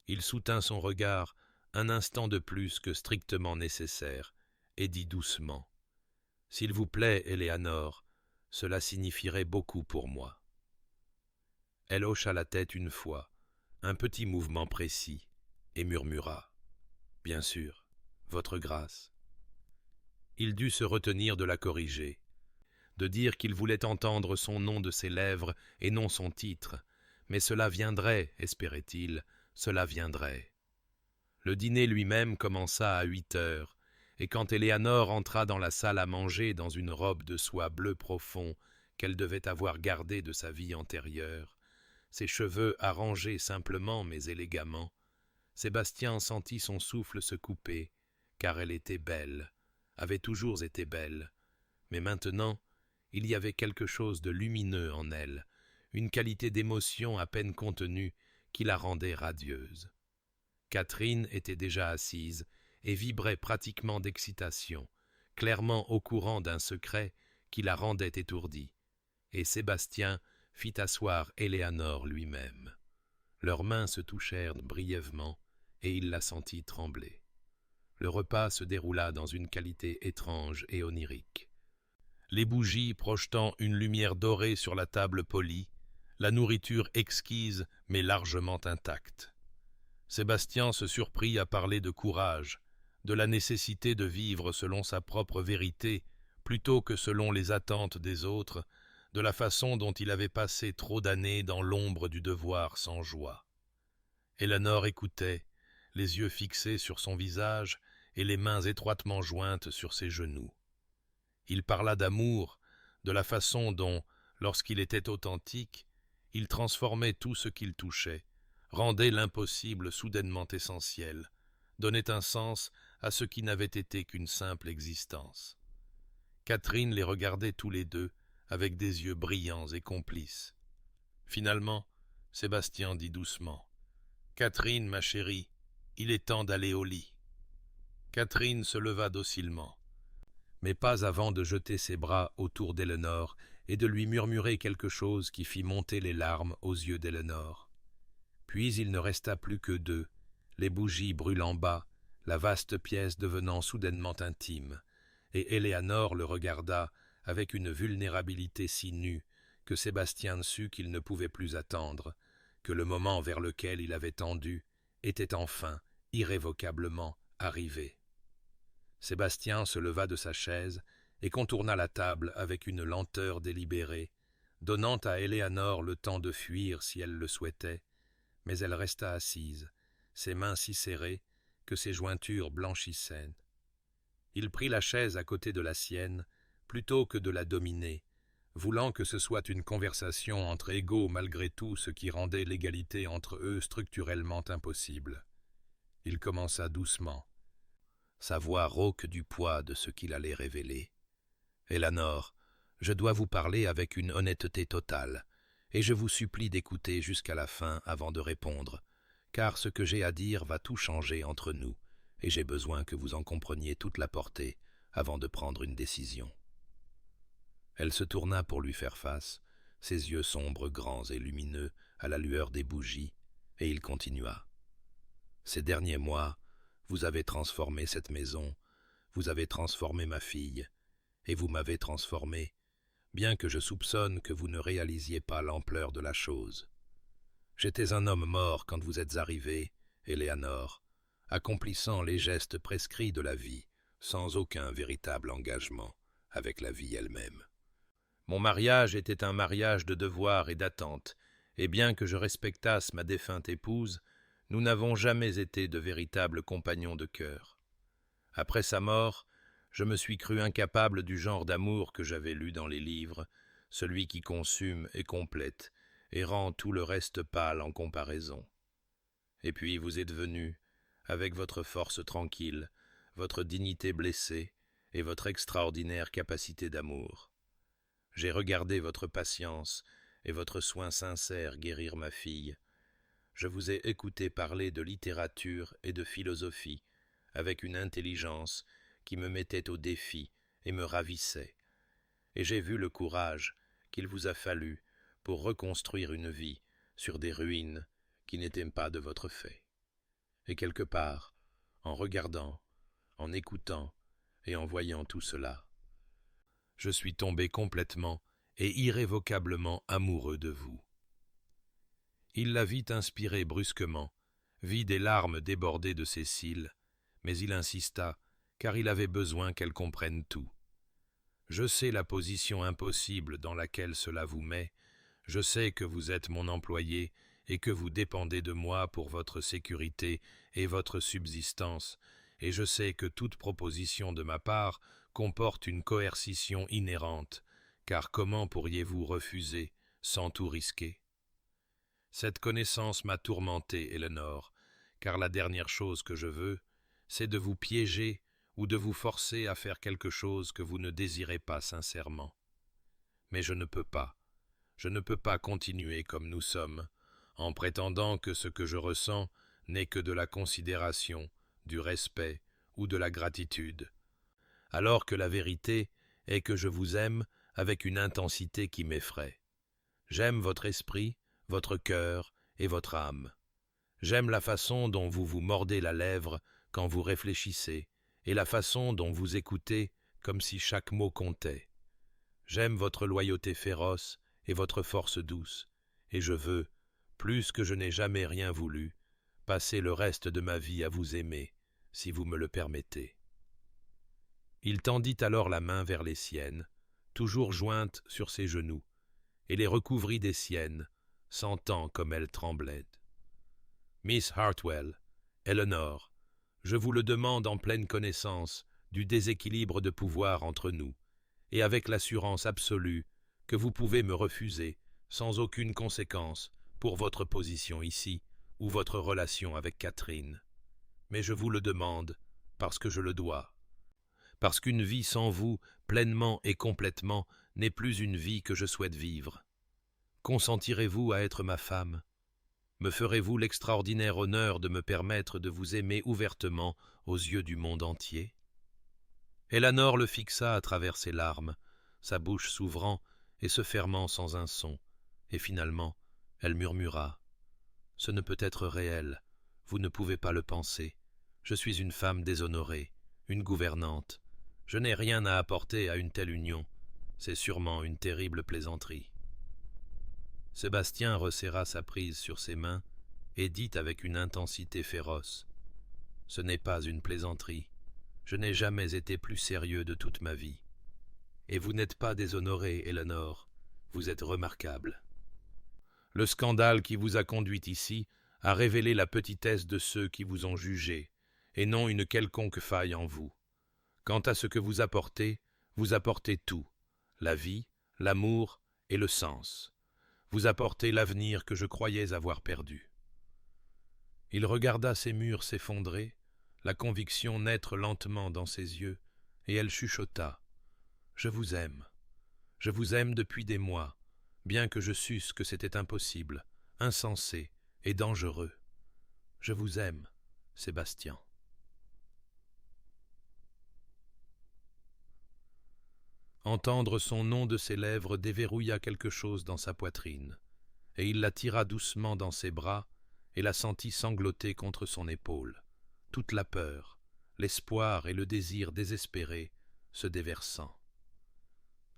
Speaker 1: Il soutint son regard un instant de plus que strictement nécessaire et dit doucement « S'il vous plaît, Éléanore, cela signifierait beaucoup pour moi. » Elle hocha la tête une fois, un petit mouvement précis, et murmura « Bien sûr, votre grâce. » Il dut se retenir de la corriger, de dire qu'il voulait entendre son nom de ses lèvres et non son titre, mais cela viendrait, espérait-il, cela viendrait. Le dîner lui-même commença à 8 heures, et quand Éléanore entra dans la salle à manger dans une robe de soie bleu profond qu'elle devait avoir gardée de sa vie antérieure, ses cheveux arrangés simplement mais élégamment, Sébastien sentit son souffle se couper, car elle était belle, avait toujours été belle, mais maintenant il y avait quelque chose de lumineux en elle, une qualité d'émotion à peine contenue qui la rendait radieuse. Catherine était déjà assise et vibrait pratiquement d'excitation, clairement au courant d'un secret qui la rendait étourdie, et Sébastien fit asseoir Éléanore lui-même. Leurs mains se touchèrent brièvement, et il la sentit trembler. Le repas se déroula dans une qualité étrange et onirique. Les bougies projetant une lumière dorée sur la table polie, la nourriture exquise mais largement intacte. Sébastien se surprit à parler de courage, de la nécessité de vivre selon sa propre vérité plutôt que selon les attentes des autres, de la façon dont il avait passé trop d'années dans l'ombre du devoir sans joie. Éléanore écoutait, les yeux fixés sur son visage et les mains étroitement jointes sur ses genoux. Il parla d'amour, de la façon dont, lorsqu'il était authentique, il transformait tout ce qu'il touchait, rendait l'impossible soudainement essentiel, donnait un sens à ce qui n'avait été qu'une simple existence. Catherine les regardait tous les deux, avec des yeux brillants et complices. Finalement, Sébastien dit doucement « Catherine, ma chérie, il est temps d'aller au lit. » Catherine se leva docilement, mais pas avant de jeter ses bras autour d'Éléanore et de lui murmurer quelque chose qui fit monter les larmes aux yeux d'Éléanore. Puis il ne resta plus que deux, les bougies brûlant bas, la vaste pièce devenant soudainement intime, et Éléanore le regarda avec une vulnérabilité si nue que Sébastien sut qu'il ne pouvait plus attendre, que le moment vers lequel il avait tendu était enfin, irrévocablement, arrivé. Sébastien se leva de sa chaise et contourna la table avec une lenteur délibérée, donnant à Éléanore le temps de fuir si elle le souhaitait, mais elle resta assise, ses mains si serrées que ses jointures blanchissaient. Il prit la chaise à côté de la sienne, plutôt que de la dominer, voulant que ce soit une conversation entre égaux malgré tout ce qui rendait l'égalité entre eux structurellement impossible. Il commença doucement, sa voix rauque du poids de ce qu'il allait révéler. « Eleanor, je dois vous parler avec une honnêteté totale, et je vous supplie d'écouter jusqu'à la fin avant de répondre, car ce que j'ai à dire va tout changer entre nous, et j'ai besoin que vous en compreniez toute la portée avant de prendre une décision. » Elle se tourna pour lui faire face, ses yeux sombres, grands et lumineux à la lueur des bougies, et il continua. « Ces derniers mois, vous avez transformé cette maison, vous avez transformé ma fille, et vous m'avez transformé, bien que je soupçonne que vous ne réalisiez pas l'ampleur de la chose. J'étais un homme mort quand vous êtes arrivée, Eleanor, accomplissant les gestes prescrits de la vie, sans aucun véritable engagement avec la vie elle-même. Mon mariage était un mariage de devoir et d'attente, et bien que je respectasse ma défunte épouse, nous n'avons jamais été de véritables compagnons de cœur. Après sa mort, je me suis cru incapable du genre d'amour que j'avais lu dans les livres, celui qui consume et complète, et rend tout le reste pâle en comparaison. Et puis vous êtes venu, avec votre force tranquille, votre dignité blessée et votre extraordinaire capacité d'amour. J'ai regardé votre patience et votre soin sincère guérir ma fille. Je vous ai écouté parler de littérature et de philosophie, avec une intelligence qui me mettait au défi et me ravissait. Et j'ai vu le courage qu'il vous a fallu pour reconstruire une vie sur des ruines qui n'étaient pas de votre fait. Et quelque part, en regardant, en écoutant et en voyant tout cela, je suis tombé complètement et irrévocablement amoureux de vous. » Il la vit inspirer brusquement, vit des larmes déborder de ses cils, mais il insista, car il avait besoin qu'elle comprenne tout. « Je sais la position impossible dans laquelle cela vous met, je sais que vous êtes mon employé et que vous dépendez de moi pour votre sécurité et votre subsistance, et je sais que toute proposition de ma part comporte une coercition inhérente, car comment pourriez-vous refuser sans tout risquer? Cette connaissance m'a tourmenté, Eleanor, car la dernière chose que je veux, c'est de vous piéger ou de vous forcer à faire quelque chose que vous ne désirez pas sincèrement. Mais je ne peux pas continuer comme nous sommes, en prétendant que ce que je ressens n'est que de la considération, du respect ou de la gratitude, alors que la vérité est que je vous aime avec une intensité qui m'effraie. J'aime votre esprit, votre cœur et votre âme. J'aime la façon dont vous vous mordez la lèvre quand vous réfléchissez et la façon dont vous écoutez comme si chaque mot comptait. J'aime votre loyauté féroce et votre force douce, et je veux, plus que je n'ai jamais rien voulu, passer le reste de ma vie à vous aimer, si vous me le permettez. » Il tendit alors la main vers les siennes, toujours jointes sur ses genoux, et les recouvrit des siennes, sentant comme elles tremblaient. « Miss Hartwell, Eleanor, je vous le demande en pleine connaissance du déséquilibre de pouvoir entre nous, et avec l'assurance absolue que vous pouvez me refuser sans aucune conséquence pour votre position ici ou votre relation avec Catherine. Mais je vous le demande parce que je le dois. Parce qu'une vie sans vous, pleinement et complètement, n'est plus une vie que je souhaite vivre. Consentirez-vous à être ma femme? Me ferez-vous l'extraordinaire honneur de me permettre de vous aimer ouvertement aux yeux du monde entier? » Eleanor le fixa à travers ses larmes, sa bouche s'ouvrant et se fermant sans un son, et finalement, elle murmura « Ce ne peut être réel, vous ne pouvez pas le penser. Je suis une femme déshonorée, une gouvernante. Je n'ai rien à apporter à une telle union. C'est sûrement une terrible plaisanterie. » Sébastien resserra sa prise sur ses mains et dit avec une intensité féroce « Ce n'est pas une plaisanterie. Je n'ai jamais été plus sérieux de toute ma vie. Et vous n'êtes pas déshonorée, Eleanor. Vous êtes remarquable. Le scandale qui vous a conduite ici a révélé la petitesse de ceux qui vous ont jugé, et non une quelconque faille en vous. Quant à ce que vous apportez tout, la vie, l'amour et le sens. Vous apportez l'avenir que je croyais avoir perdu. » Il regarda ces murs s'effondrer, la conviction naître lentement dans ses yeux, et elle chuchota. « Je vous aime. Je vous aime depuis des mois, bien que je susse que c'était impossible, insensé et dangereux. Je vous aime, Sébastien. » Entendre son nom de ses lèvres déverrouilla quelque chose dans sa poitrine, et il la tira doucement dans ses bras et la sentit sangloter contre son épaule, toute la peur, l'espoir et le désir désespéré se déversant.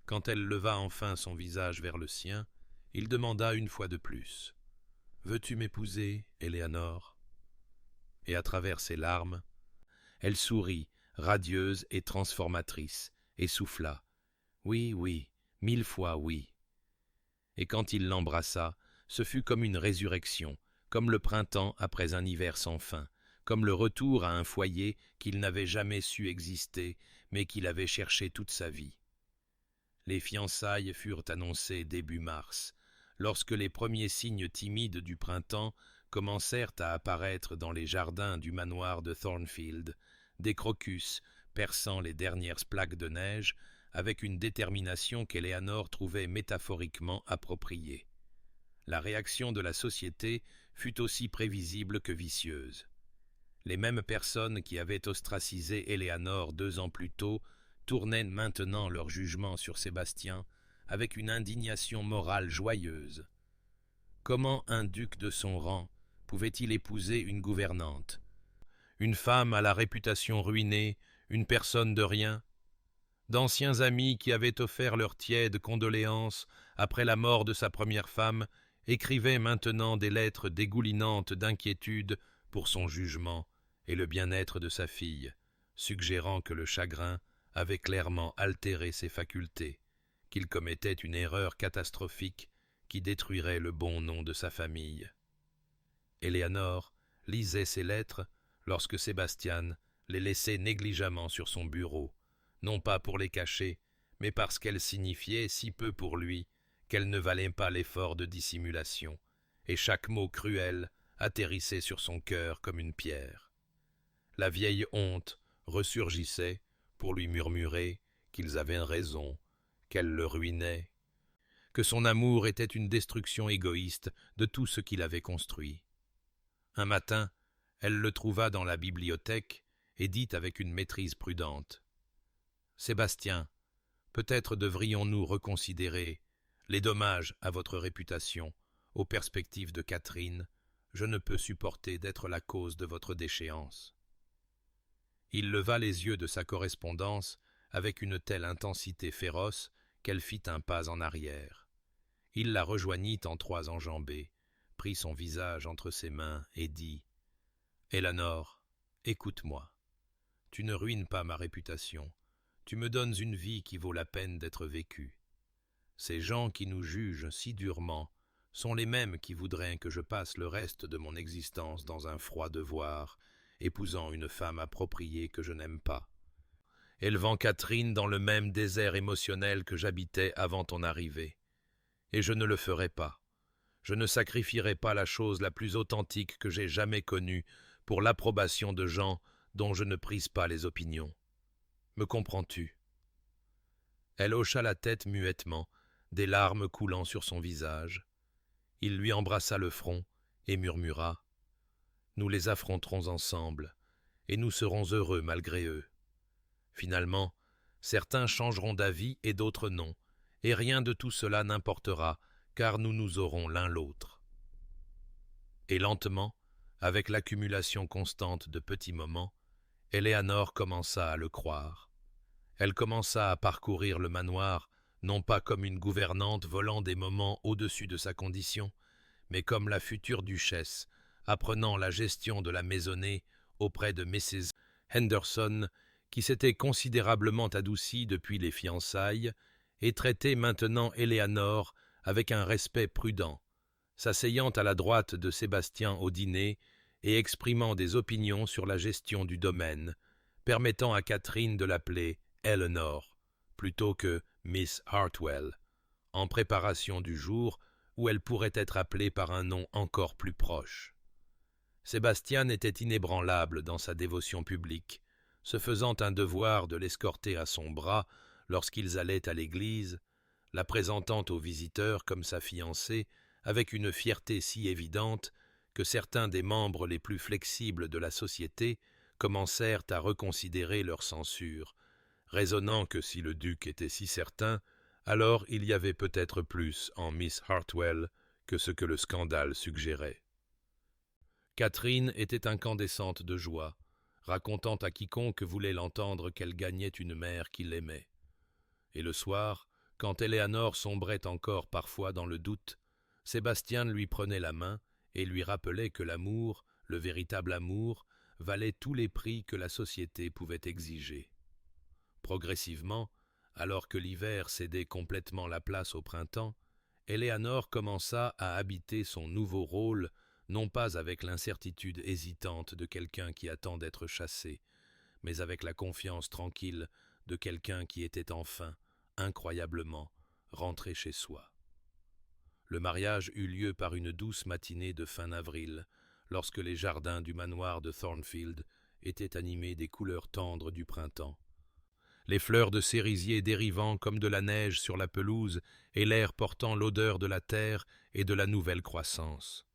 Speaker 1: Quand elle leva enfin son visage vers le sien, il demanda une fois de plus « Veux-tu m'épouser, Éléanore ?» Et à travers ses larmes, elle sourit, radieuse et transformatrice, et souffla « Oui, oui, 1000 fois oui. » Et quand il l'embrassa, ce fut comme une résurrection, comme le printemps après un hiver sans fin, comme le retour à un foyer qu'il n'avait jamais su exister, mais qu'il avait cherché toute sa vie. Les fiançailles furent annoncées début mars, lorsque les premiers signes timides du printemps commencèrent à apparaître dans les jardins du manoir de Thornfield, des crocus perçant les dernières plaques de neige avec une détermination qu'Éléanore trouvait métaphoriquement appropriée. La réaction de la société fut aussi prévisible que vicieuse. Les mêmes personnes qui avaient ostracisé Éléanore 2 ans plus tôt tournaient maintenant leur jugement sur Sébastien avec une indignation morale joyeuse. Comment un duc de son rang pouvait-il épouser une gouvernante? Une femme à la réputation ruinée, une personne de rien? D'anciens amis qui avaient offert leurs tièdes condoléances après la mort de sa première femme écrivaient maintenant des lettres dégoulinantes d'inquiétude pour son jugement et le bien-être de sa fille, suggérant que le chagrin avait clairement altéré ses facultés, qu'il commettait une erreur catastrophique qui détruirait le bon nom de sa famille. Éléanore lisait ces lettres lorsque Sébastien les laissait négligemment sur son bureau, non pas pour les cacher, mais parce qu'elles signifiaient si peu pour lui qu'elles ne valaient pas l'effort de dissimulation, et chaque mot cruel atterrissait sur son cœur comme une pierre. La vieille honte ressurgissait pour lui murmurer qu'ils avaient raison, qu'elle le ruinait, que son amour était une destruction égoïste de tout ce qu'il avait construit. Un matin, elle le trouva dans la bibliothèque et dit avec une maîtrise prudente « Sébastien, peut-être devrions-nous reconsidérer les dommages à votre réputation, aux perspectives de Catherine. Je ne peux supporter d'être la cause de votre déchéance. » Il leva les yeux de sa correspondance avec une telle intensité féroce qu'elle fit un pas en arrière. Il la rejoignit en 3 enjambées, prit son visage entre ses mains et dit « Éléanore, écoute-moi. Tu ne ruines pas ma réputation. Tu me donnes une vie qui vaut la peine d'être vécue. Ces gens qui nous jugent si durement sont les mêmes qui voudraient que je passe le reste de mon existence dans un froid devoir, épousant une femme appropriée que je n'aime pas, élevant Catherine dans le même désert émotionnel que j'habitais avant ton arrivée. Et je ne le ferai pas. Je ne sacrifierai pas la chose la plus authentique que j'ai jamais connue pour l'approbation de gens dont je ne prise pas les opinions. Me comprends-tu » Elle hocha la tête muettement, des larmes coulant sur son visage. Il lui embrassa le front et murmura « Nous les affronterons ensemble, et nous serons heureux malgré eux. Finalement, certains changeront d'avis et d'autres non, et rien de tout cela n'importera, car nous nous aurons l'un l'autre. » Et lentement, avec l'accumulation constante de petits moments, Éléanore commença à le croire. Elle commença à parcourir le manoir, non pas comme une gouvernante volant des moments au-dessus de sa condition, mais comme la future duchesse, apprenant la gestion de la maisonnée auprès de Mrs. Henderson, qui s'était considérablement adoucie depuis les fiançailles, et traitait maintenant Éléanore avec un respect prudent, s'asseyant à la droite de Sébastien au dîner et exprimant des opinions sur la gestion du domaine, permettant à Catherine de l'appeler Eleanor plutôt que Miss Hartwell, en préparation du jour où elle pourrait être appelée par un nom encore plus proche. Sébastien était inébranlable dans sa dévotion publique, se faisant un devoir de l'escorter à son bras lorsqu'ils allaient à l'église, la présentant aux visiteurs comme sa fiancée, avec une fierté si évidente que certains des membres les plus flexibles de la société commencèrent à reconsidérer leur censure, raisonnant que si le duc était si certain, alors il y avait peut-être plus en Miss Hartwell que ce que le scandale suggérait. Catherine était incandescente de joie, racontant à quiconque voulait l'entendre qu'elle gagnait une mère qui l'aimait. Et le soir, quand Éléanore sombrait encore parfois dans le doute, Sébastien lui prenait la main et lui rappelait que l'amour, le véritable amour, valait tous les prix que la société pouvait exiger. Progressivement, alors que l'hiver cédait complètement la place au printemps, Éléanore commença à habiter son nouveau rôle, non pas avec l'incertitude hésitante de quelqu'un qui attend d'être chassé, mais avec la confiance tranquille de quelqu'un qui était enfin, incroyablement, rentré chez soi. Le mariage eut lieu par une douce matinée de fin avril, lorsque les jardins du manoir de Thornfield étaient animés des couleurs tendres du printemps. Les fleurs de cerisier dérivant comme de la neige sur la pelouse et l'air portant l'odeur de la terre et de la nouvelle croissance.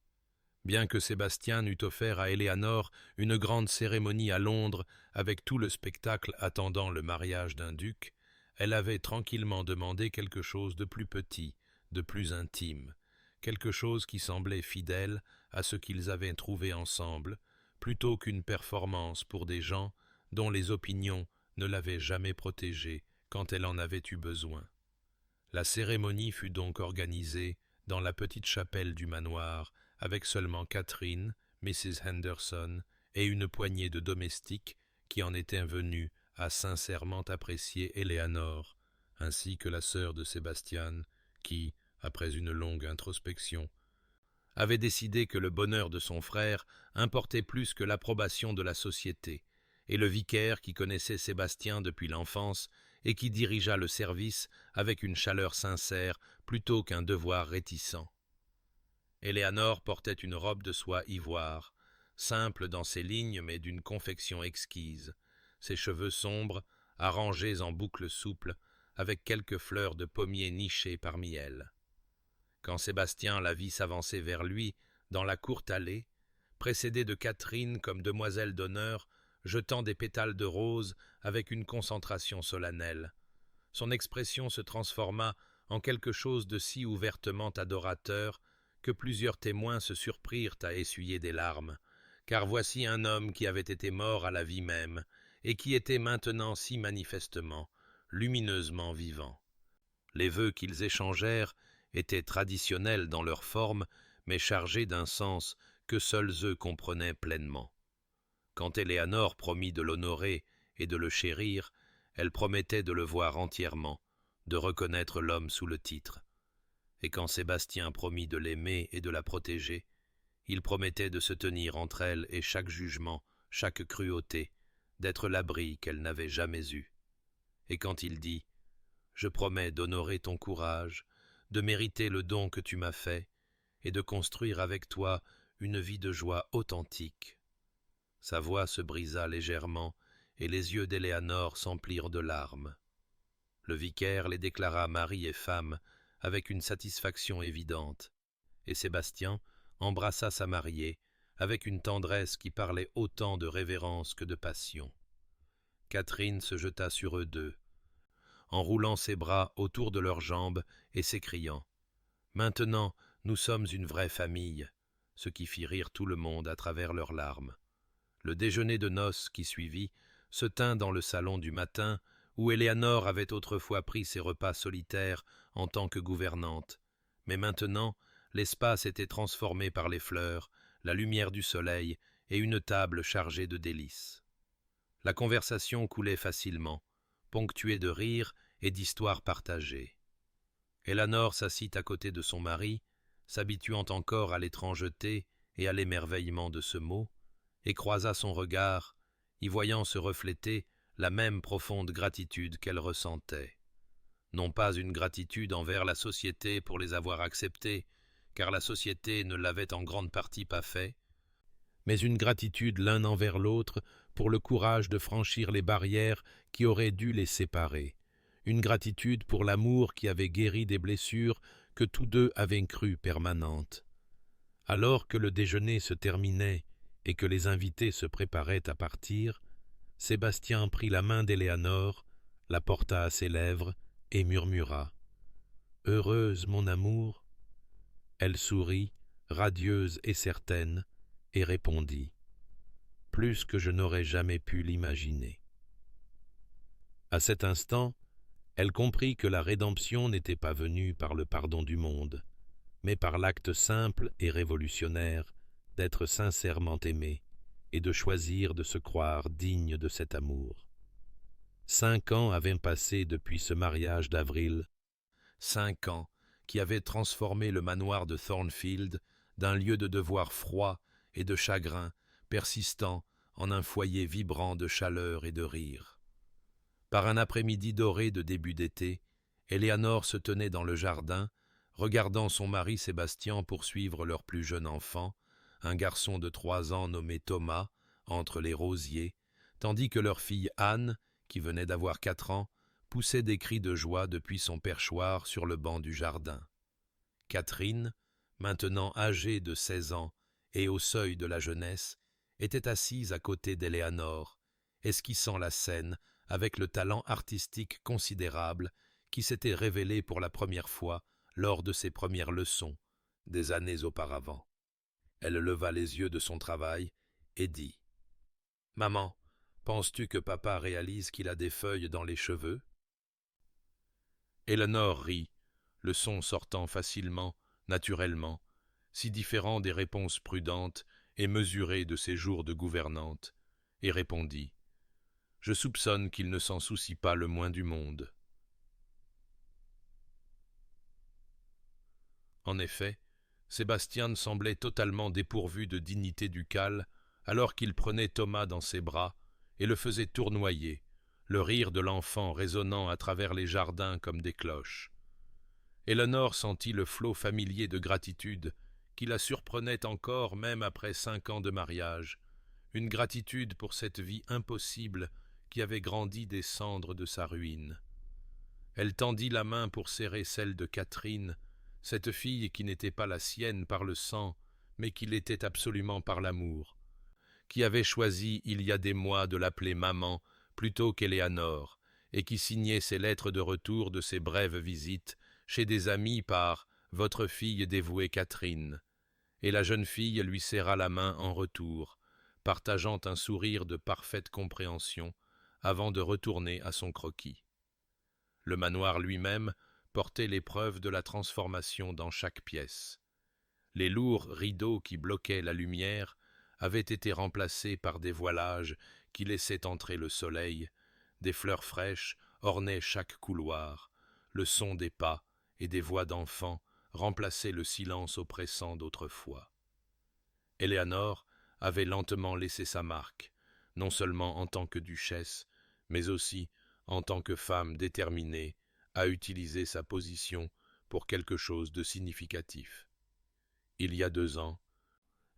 Speaker 1: Bien que Sébastien eût offert à Éléanore une grande cérémonie à Londres avec tout le spectacle attendant le mariage d'un duc, elle avait tranquillement demandé quelque chose de plus petit, de plus intime, quelque chose qui semblait fidèle à ce qu'ils avaient trouvé ensemble, plutôt qu'une performance pour des gens dont les opinions ne l'avaient jamais protégée quand elle en avait eu besoin. La cérémonie fut donc organisée dans la petite chapelle du manoir, avec seulement Catherine, Mrs. Henderson et une poignée de domestiques qui en étaient venus à sincèrement apprécier Éléanore, ainsi que la sœur de Sébastien, qui, après une longue introspection, avait décidé que le bonheur de son frère importait plus que l'approbation de la société, et le vicaire qui connaissait Sébastien depuis l'enfance et qui dirigea le service avec une chaleur sincère plutôt qu'un devoir réticent. Éléanore portait une robe de soie ivoire, simple dans ses lignes mais d'une confection exquise, ses cheveux sombres, arrangés en boucles souples, avec quelques fleurs de pommier nichées parmi elles. Quand Sébastien la vit s'avancer vers lui dans la courte allée, précédée de Catherine comme demoiselle d'honneur, jetant des pétales de rose avec une concentration solennelle, son expression se transforma en quelque chose de si ouvertement adorateur que plusieurs témoins se surprirent à essuyer des larmes, car voici un homme qui avait été mort à la vie même et qui était maintenant si manifestement, lumineusement vivant. Les vœux qu'ils échangèrent étaient traditionnels dans leur forme, mais chargés d'un sens que seuls eux comprenaient pleinement. Quand Éléanore promit de l'honorer et de le chérir, elle promettait de le voir entièrement, de reconnaître l'homme sous le titre. Et quand Sébastien promit de l'aimer et de la protéger, il promettait de se tenir entre elle et chaque jugement, chaque cruauté, d'être l'abri qu'elle n'avait jamais eu. Et quand il dit « Je promets d'honorer ton courage, de mériter le don que tu m'as fait, et de construire avec toi une vie de joie authentique », sa voix se brisa légèrement et les yeux d'Éléanore s'emplirent de larmes. Le vicaire les déclara mari et femme avec une satisfaction évidente, et Sébastien embrassa sa mariée avec une tendresse qui parlait autant de révérence que de passion. Catherine se jeta sur eux deux, en roulant ses bras autour de leurs jambes et s'écriant « Maintenant, nous sommes une vraie famille », ce qui fit rire tout le monde à travers leurs larmes. Le déjeuner de noces qui suivit se tint dans le salon du matin où Éléanore avait autrefois pris ses repas solitaires en tant que gouvernante, mais maintenant l'espace était transformé par les fleurs, la lumière du soleil et une table chargée de délices. La conversation coulait facilement, ponctuée de rires et d'histoires partagées. Éléanore s'assit à côté de son mari, s'habituant encore à l'étrangeté et à l'émerveillement de ce mot, et croisa son regard, y voyant se refléter la même profonde gratitude qu'elle ressentait. Non pas une gratitude envers la société pour les avoir acceptés, car la société ne l'avait en grande partie pas fait, mais une gratitude l'un envers l'autre pour le courage de franchir les barrières qui auraient dû les séparer, une gratitude pour l'amour qui avait guéri des blessures que tous deux avaient crues permanentes. Alors que le déjeuner se terminait et que les invités se préparaient à partir, Sébastien prit la main d'Éléanore, la porta à ses lèvres et murmura « Heureuse, mon amour ?» Elle sourit, radieuse et certaine, et répondit « Plus que je n'aurais jamais pu l'imaginer. » À cet instant, elle comprit que la rédemption n'était pas venue par le pardon du monde, mais par l'acte simple et révolutionnaire d'être sincèrement aimé et de choisir de se croire digne de cet amour. 5 ans avaient passé depuis ce mariage d'avril, 5 ans qui avaient transformé le manoir de Thornfield d'un lieu de devoir froid et de chagrin persistant en un foyer vibrant de chaleur et de rire. Par un après-midi doré de début d'été, Éléanore se tenait dans le jardin, regardant son mari Sébastien poursuivre leur plus jeune enfant, un garçon de 3 ans nommé Thomas, entre les rosiers, tandis que leur fille Anne, qui venait d'avoir 4 ans, poussait des cris de joie depuis son perchoir sur le banc du jardin. Catherine, maintenant âgée de 16 ans et au seuil de la jeunesse, était assise à côté d'Éléanore, esquissant la scène avec le talent artistique considérable qui s'était révélé pour la première fois lors de ses premières leçons, des années auparavant. Elle leva les yeux de son travail et dit « Maman, penses-tu que papa réalise qu'il a des feuilles dans les cheveux ?» Éléanore rit, le son sortant facilement, naturellement, si différent des réponses prudentes et mesurées de ses jours de gouvernante, et répondit « Je soupçonne qu'il ne s'en soucie pas le moins du monde. » En effet, Sébastien semblait totalement dépourvu de dignité ducale alors qu'il prenait Thomas dans ses bras et le faisait tournoyer, le rire de l'enfant résonnant à travers les jardins comme des cloches. Éléanore sentit le flot familier de gratitude qui la surprenait encore même après 5 ans de mariage, une gratitude pour cette vie impossible qui avait grandi des cendres de sa ruine. Elle tendit la main pour serrer celle de Catherine, cette fille qui n'était pas la sienne par le sang, mais qui l'était absolument par l'amour, qui avait choisi il y a des mois de l'appeler maman plutôt qu'Éléanore, et qui signait ses lettres de retour de ses brèves visites chez des amis par « Votre fille dévouée Catherine », et la jeune fille lui serra la main en retour, partageant un sourire de parfaite compréhension avant de retourner à son croquis. Le manoir lui-même portait les preuves de la transformation dans chaque pièce. Les lourds rideaux qui bloquaient la lumière avaient été remplacés par des voilages qui laissaient entrer le soleil, des fleurs fraîches ornaient chaque couloir, le son des pas et des voix d'enfants remplaçait le silence oppressant d'autrefois. Éléanore avait lentement laissé sa marque, non seulement en tant que duchesse, mais aussi en tant que femme déterminée à utiliser sa position pour quelque chose de significatif. Il y a 2 ans,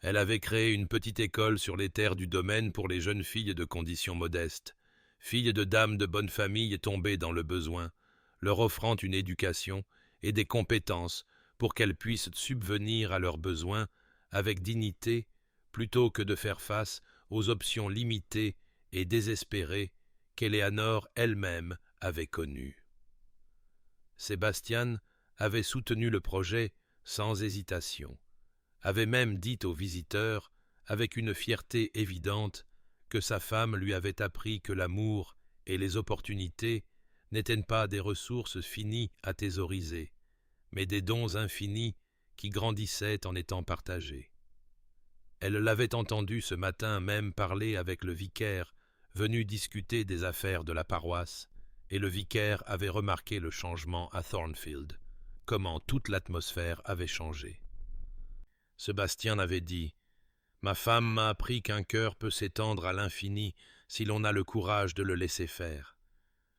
Speaker 1: elle avait créé une petite école sur les terres du domaine pour les jeunes filles de condition modeste, filles de dames de bonne famille tombées dans le besoin, leur offrant une éducation et des compétences pour qu'elles puissent subvenir à leurs besoins avec dignité plutôt que de faire face aux options limitées et désespérées qu'Éléanore elle-même avait connues. Sébastien avait soutenu le projet sans hésitation, avait même dit aux visiteurs, avec une fierté évidente, que sa femme lui avait appris que l'amour et les opportunités n'étaient pas des ressources finies à thésauriser, mais des dons infinis qui grandissaient en étant partagés. Elle l'avait entendu ce matin même parler avec le vicaire, venu discuter des affaires de la paroisse, et le vicaire avait remarqué le changement à Thornfield, comment toute l'atmosphère avait changé. Sébastien avait dit « Ma femme m'a appris qu'un cœur peut s'étendre à l'infini si l'on a le courage de le laisser faire.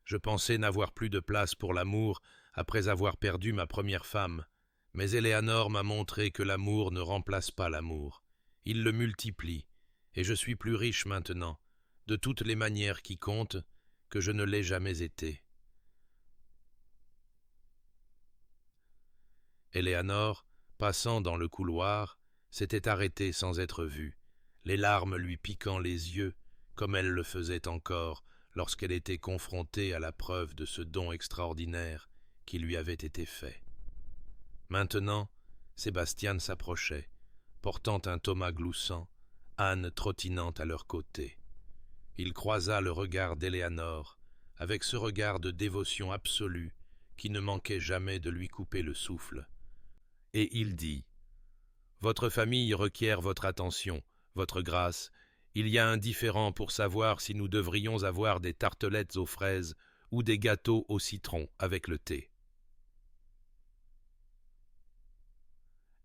Speaker 1: Je pensais n'avoir plus de place pour l'amour après avoir perdu ma première femme, mais Éléanore m'a montré que l'amour ne remplace pas l'amour. Il le multiplie et je suis plus riche maintenant, de toutes les manières qui comptent, que je ne l'ai jamais été. Éléanore, passant dans le couloir, s'était arrêtée sans être vue, les larmes lui piquant les yeux, comme elle le faisait encore lorsqu'elle était confrontée à la preuve de ce don extraordinaire qui lui avait été fait. Maintenant, Sébastien s'approchait, portant un Thomas gloussant, Anne trottinant à leur côté. Il croisa le regard d'Éléanore, avec ce regard de dévotion absolue qui ne manquait jamais de lui couper le souffle. Et il dit « Votre famille requiert votre attention, votre grâce. Il y a un différend pour savoir si nous devrions avoir des tartelettes aux fraises ou des gâteaux au citron avec le thé. »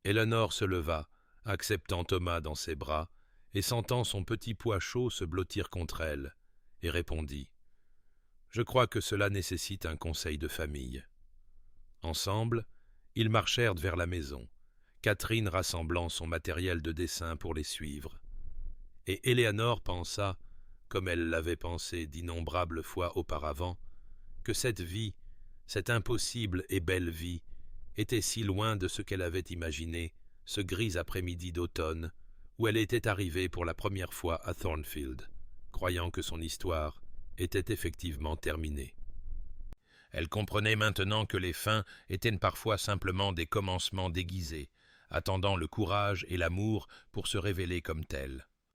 Speaker 1: Éléanore se leva, acceptant Thomas dans ses bras, et sentant son petit poids chaud se blottir contre elle, et répondit « Je crois que cela nécessite un conseil de famille. » Ensemble, ils marchèrent vers la maison, Catherine rassemblant son matériel de dessin pour les suivre. Et Éléanore pensa, comme elle l'avait pensé d'innombrables fois auparavant, que cette vie, cette impossible et belle vie, était si loin de ce qu'elle avait imaginé ce gris après-midi d'automne où elle était arrivée pour la première fois à Thornfield, croyant que son histoire était effectivement terminée. Elle comprenait maintenant que les fins étaient parfois simplement des commencements déguisés, attendant le courage et l'amour pour se révéler comme tels.